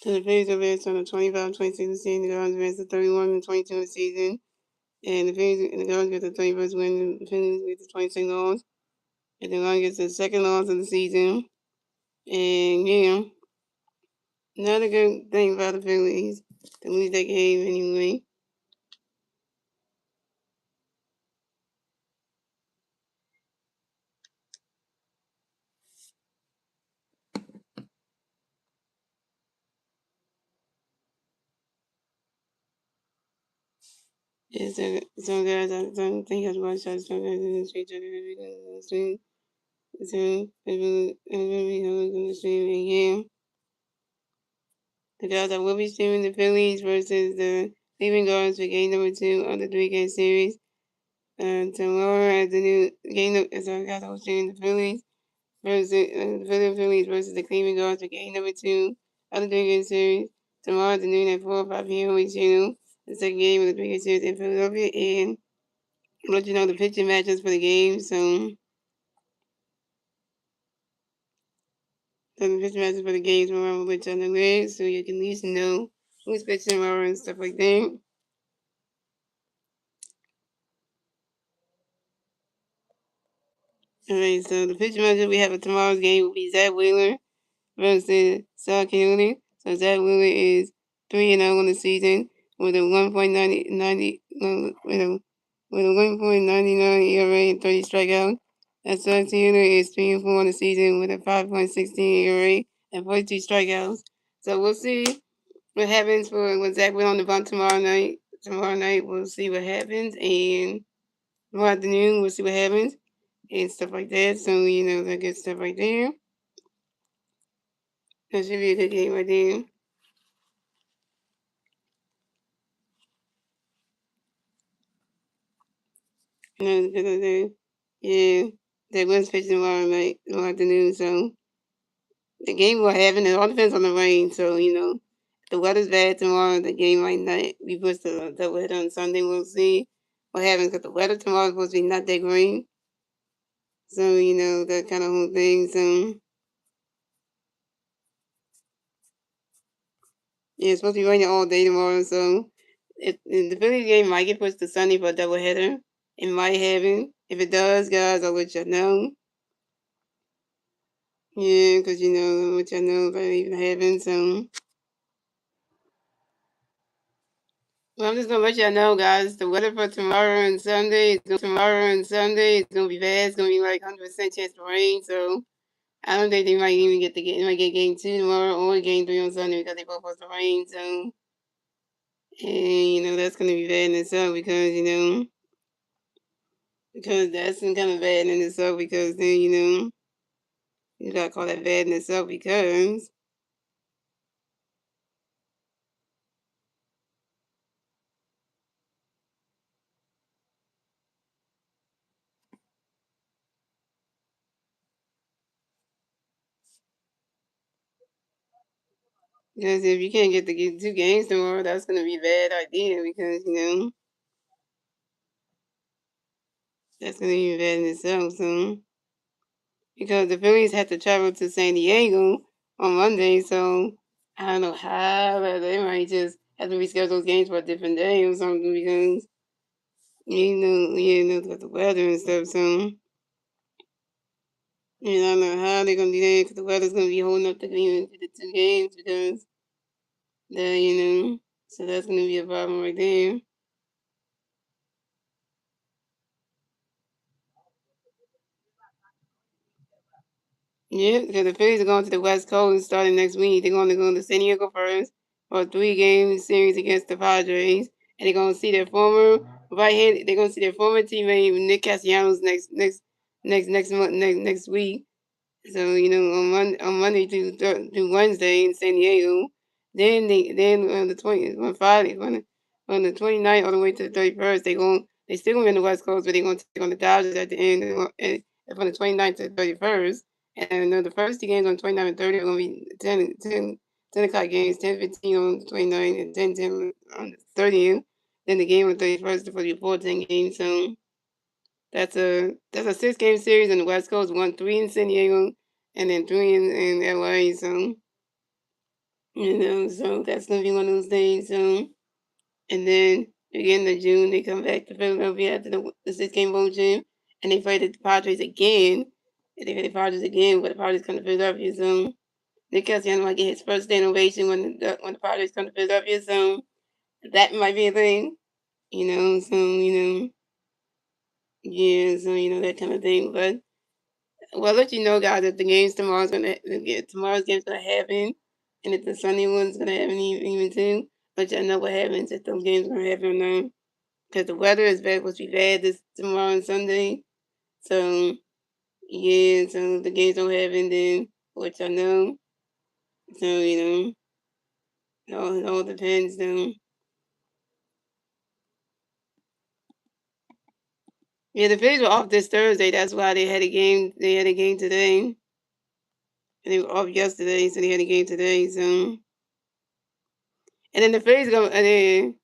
So the Phillies advanced on the 25-26 season. The Guardians advanced to 31-22 season. And the Phillies and the Guardians get the 31st win. The Phillies get the 26th loss. And the Guardians gets the second loss of the season. And yeah, not a good thing about the Phillies to lose that game anyway. Yeah, so guys, I don't think I'd watch that. So guys, in the street, so everybody in the stream again. The guys that will be streaming the Phillies versus the Cleveland Guardians for game number 2 of the 3-game series. Tomorrow at the new game, so guys, I will streaming the Phillies versus the Phillies versus the Cleveland Guardians for game number 2 of the 3-game series. Tomorrow afternoon at 4 or 5 p.m. we channel the second game of the 3-game series in Philadelphia, and let you know the pitching matches for the game. So the pitching matches for the games tomorrow, which on the list, so you can at least know who's pitching tomorrow and stuff like that. Alright, so the pitching matchup we have for tomorrow's game will be Zach Wheeler versus Sal Coyote. So Zach Wheeler is 3-0 on the season with a 1.99 ERA and 30 strikeouts. And Sal Coyote is 3-4 on the season with a 5.16 ERA and 42 strikeouts. So we'll see what happens when Zach Wheeler on the bunt tomorrow night. Tomorrow night we'll see what happens, and tomorrow afternoon we'll see what happens and stuff like that. So that good stuff right there. That should be a good game right there. Yeah, they was pitching tomorrow night, tomorrow afternoon. So the game will happen. It all depends on the rain. So if the weather's bad tomorrow, the game might not be pushed to doubleheader on Sunday. We'll see what happens because the weather tomorrow is supposed to be not that great. So that kind of whole thing. So yeah, it's supposed to be raining all day tomorrow. So if the Phillies game might get pushed to Sunday for a doubleheader, it might happen. If it does, guys, I'll let you know. Yeah, because what y'all know if it even happens. So, well, I'm just gonna let y'all know, guys. The weather for tomorrow and Sunday is gonna be bad. It's gonna be like 100% chance of rain. So I don't think they might even get they might get game 2 tomorrow or game 3 on Sunday because they both supposed to rain. So, and that's gonna be bad in itself because that's kind of bad in itself because then you gotta call that bad in itself because. Because if you can't get the 2 games tomorrow, that's going to be a bad idea because, that's going to be bad in itself. So, because the Phillies have to travel to San Diego on Monday, so I don't know how, but they might just have to reschedule those games for a different day or something because, the weather and stuff. So, I don't know how they're going to do that because the weather's going to be holding up the game to the 2 games because, so that's going to be a problem right there. Yeah, because the Phillies are going to the West Coast starting next week. They're going to go to San Diego first for a 3-game series against the Padres, and they're going to see their former They're going to see their former teammate Nick Castellanos next week. So on Monday to Wednesday in San Diego, then on the 20th on Friday on the 29th all the way to the 31st they still gonna be on the West Coast, but they're gonna take on the Dodgers at the end from the 29th to the 31st. And the first 2 games on 29th and 30 are gonna be 10 o'clock games, 10:15 on the 29th and 10:10 on the 30th. Then the game on the 31st for the 14 games. So that's a 6-game series on the West Coast. 3 in San Diego, and then 3 in LA. So So that's gonna be one of those days. And then beginning of June, they come back to Philadelphia after the 6 game bowl gym, and they play the Padres again. And they play the Padres again, but the Padres come to Philadelphia. So Nick Castellanos might get his first standing ovation when the Padres come to Philadelphia. So that might be a thing, So yeah, so that kind of thing. But well, I'll let you know, guys, that the games tomorrow's game's gonna happen, and if the Sunday one's gonna happen even too. Let y'all know what happens if those games gonna happen or not. Because the weather is supposed to be bad this tomorrow and Sunday. So yeah, so the games don't happen then, which I know. So it all depends though. Yeah, the Phillies were off this Thursday. That's why they had a game. They had a game today. And they were off yesterday, so they had a game today. So and then the Phillies go. And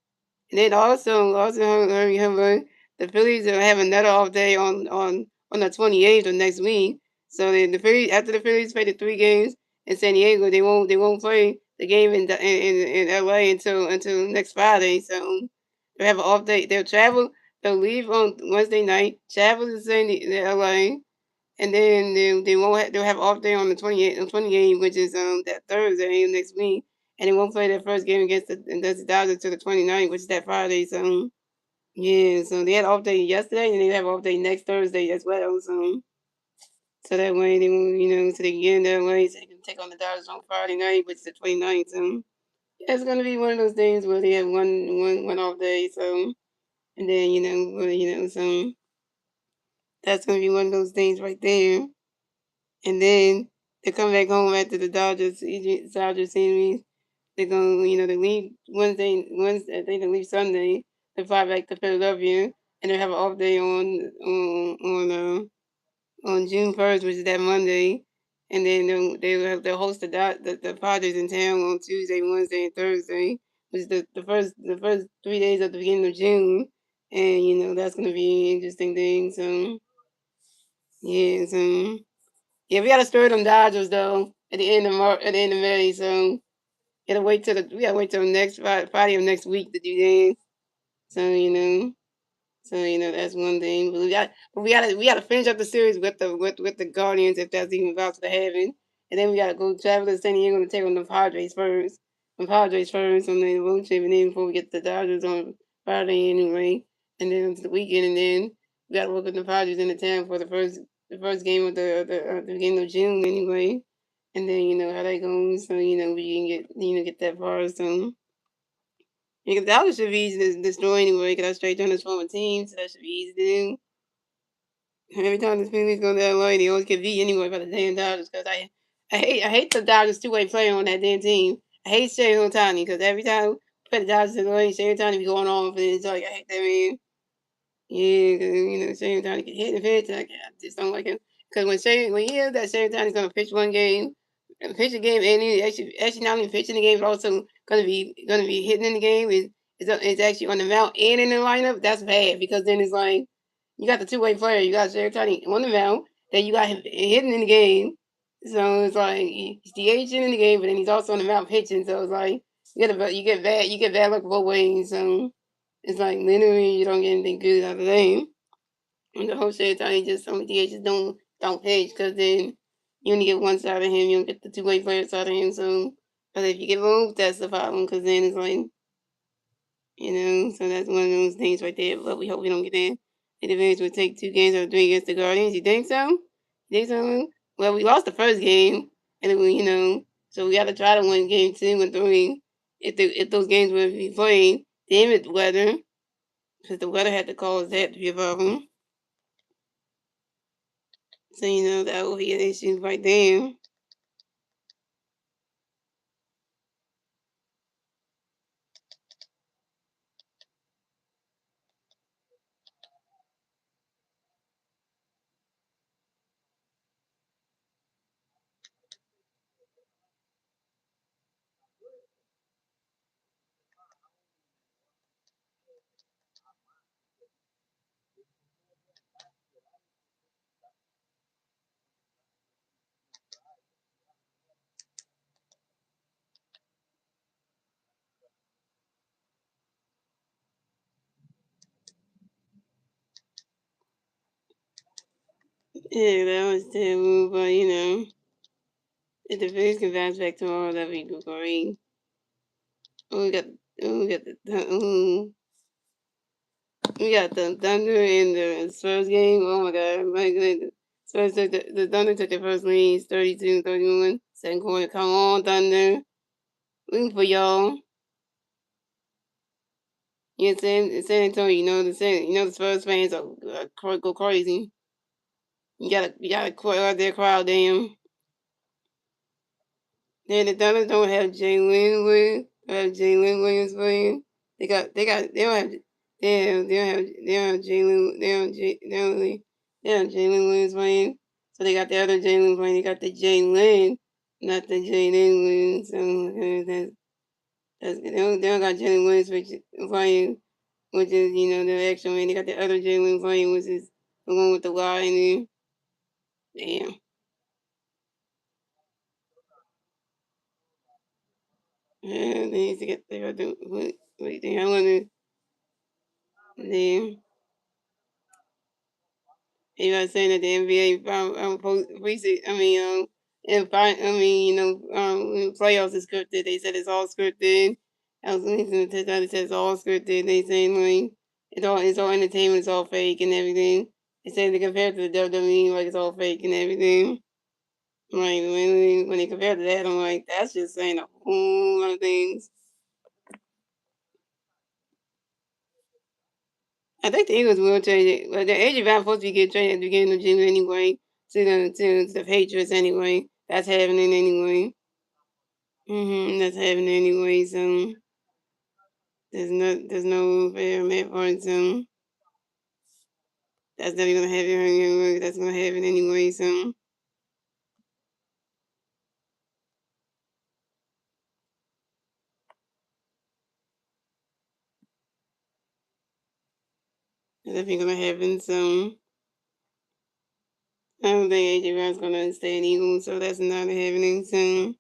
then also remember the Phillies will have another off day on the 28th of next week. So the Phillies after the Phillies play the 3 games in San Diego, they won't play the game in LA until next Friday. So they'll have an off day. They'll travel. They'll leave on Wednesday night, travel to LA, and then they'll have off day on the 28th, which is that Thursday next week, and they won't play their first game against the Dodgers to the 29th, which is that Friday. So yeah, so they had off day yesterday, and they have off day next Thursday as well. So that way they won't, so they can get in that way, so they can take on the Dodgers on Friday night, which is the 29th. So yeah, it's gonna be one of those things where they have one off day. So and then so that's gonna be one of those things right there. And then they come back home after the Dodgers series. They're going, they leave Wednesday. I think they leave Sunday. They fly back to Philadelphia, and they have an off day on June 1st, which is that Monday. And then they'll host the Padres in town on Tuesday, Wednesday, and Thursday, which is the first 3 days at the beginning of June. And that's gonna be an interesting thing. So yeah, so. Yeah, we gotta stir them Dodgers though at the end of May. So we gotta wait till next Friday of next week to do that. So that's one thing. But we gotta finish up the series with the Guardians if that's even about to happen, and then we gotta go travel to San Diego to take on the Padres first. The Padres first on the road trip, and then before we get to the Dodgers on Friday anyway, and then to the weekend, and then we gotta work with the Padres in the town for the first game of the beginning of June anyway, and then how that goes. So we can get that far. So because the Dodgers should be easy to destroy anyway, because I straight down this former team, so that should be easy to do. Every time the Phillies go to LA, they always get beat anyway by the damn Dodgers. Because I hate the Dodgers two-way player on that damn team. I hate Shohei Ohtani because every time we play the Dodgers in LA, Shohei Ohtani be going off, and it's like I hate that man. Yeah, because Shane Downey can hit and pitch. I just don't like him because when he hears that Shane Downey's gonna pitch one game, pitch a game, and he actually not only pitching the game, but also gonna be hitting in the game. Is actually on the mound and in the lineup. That's bad because then it's like you got the two-way player. You got Shane Downey on the mound, then you got him hitting in the game. So it's like he's DHing in the game, but then he's also on the mound pitching. So it's like you get bad luck both ways. So. It's like literally you don't get anything good out of them. And the whole shit time just some DHs don't pitch because then you only get one side of him, you don't get the two-way player side of him. So, but if you get both, that's the problem because then it's like so that's one of those things right there. But we hope we don't get in. It depends. We'll take 2 games or 3 against the Guardians. You think so? You think so? Well, we lost the first game, and then so we got to try to win game 2 and 3. If those games would be played, damn it, weather. Because the weather had to cause that to be a problem. So, that would be an issue right there. Yeah, that was terrible, but you know, if the Phillies can bounce back tomorrow, that'd be great. Oh, we got the Thunder in the Spurs game. Oh my God, my goodness. Spurs took the Thunder took the first lead, 32-31. Second quarter, come on, Thunder. Looking for y'all. Yeah, San Antonio, the Spurs fans are go crazy. You gotta out there crowd them. Then the Thunder don't have Jalen Williams playing. They don't have they don't have Jalen Williams playing. So they got the other Jalen playing. They got the Jalen, not the Jalen Williams. So they don't got Jalen Williams playing, which is the actual man. They got the other Jalen playing, which is the one with the Y in there. Damn. Yeah, they need to get they got to what I wanna damn. You know, saying that the NBA playoffs is scripted. They said it's all scripted. I was listening to that. They said it's all scripted. They saying like it's all entertainment. It's all fake and everything. They say they compare it to the WWE like it's all fake and everything. Like when they compare to that, I'm like that's just saying a whole lot of things. I think the Eagles will change it. But the AJ Brown supposed to get traded at the beginning of June anyway to the Patriots anyway. That's happening anyway. That's happening anyway. So there's no fair Matt for so that's not even gonna happen anyway. That's gonna happen anyway. So that's definitely gonna happen. So I don't think AJ Brown's gonna stay in Eagles. So that's not happening. So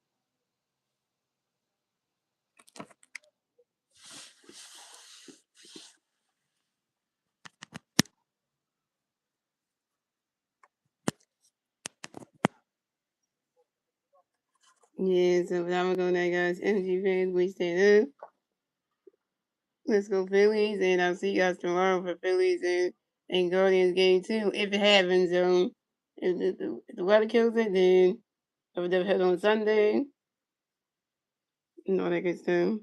yeah. So I'm gonna go now, guys. Energy fans, we stay up. Let's go Phillies, and I'll see you guys tomorrow for Phillies and Guardians game too. If it happens, if the weather kills it, then I would have head on Sunday. And all that good stuff.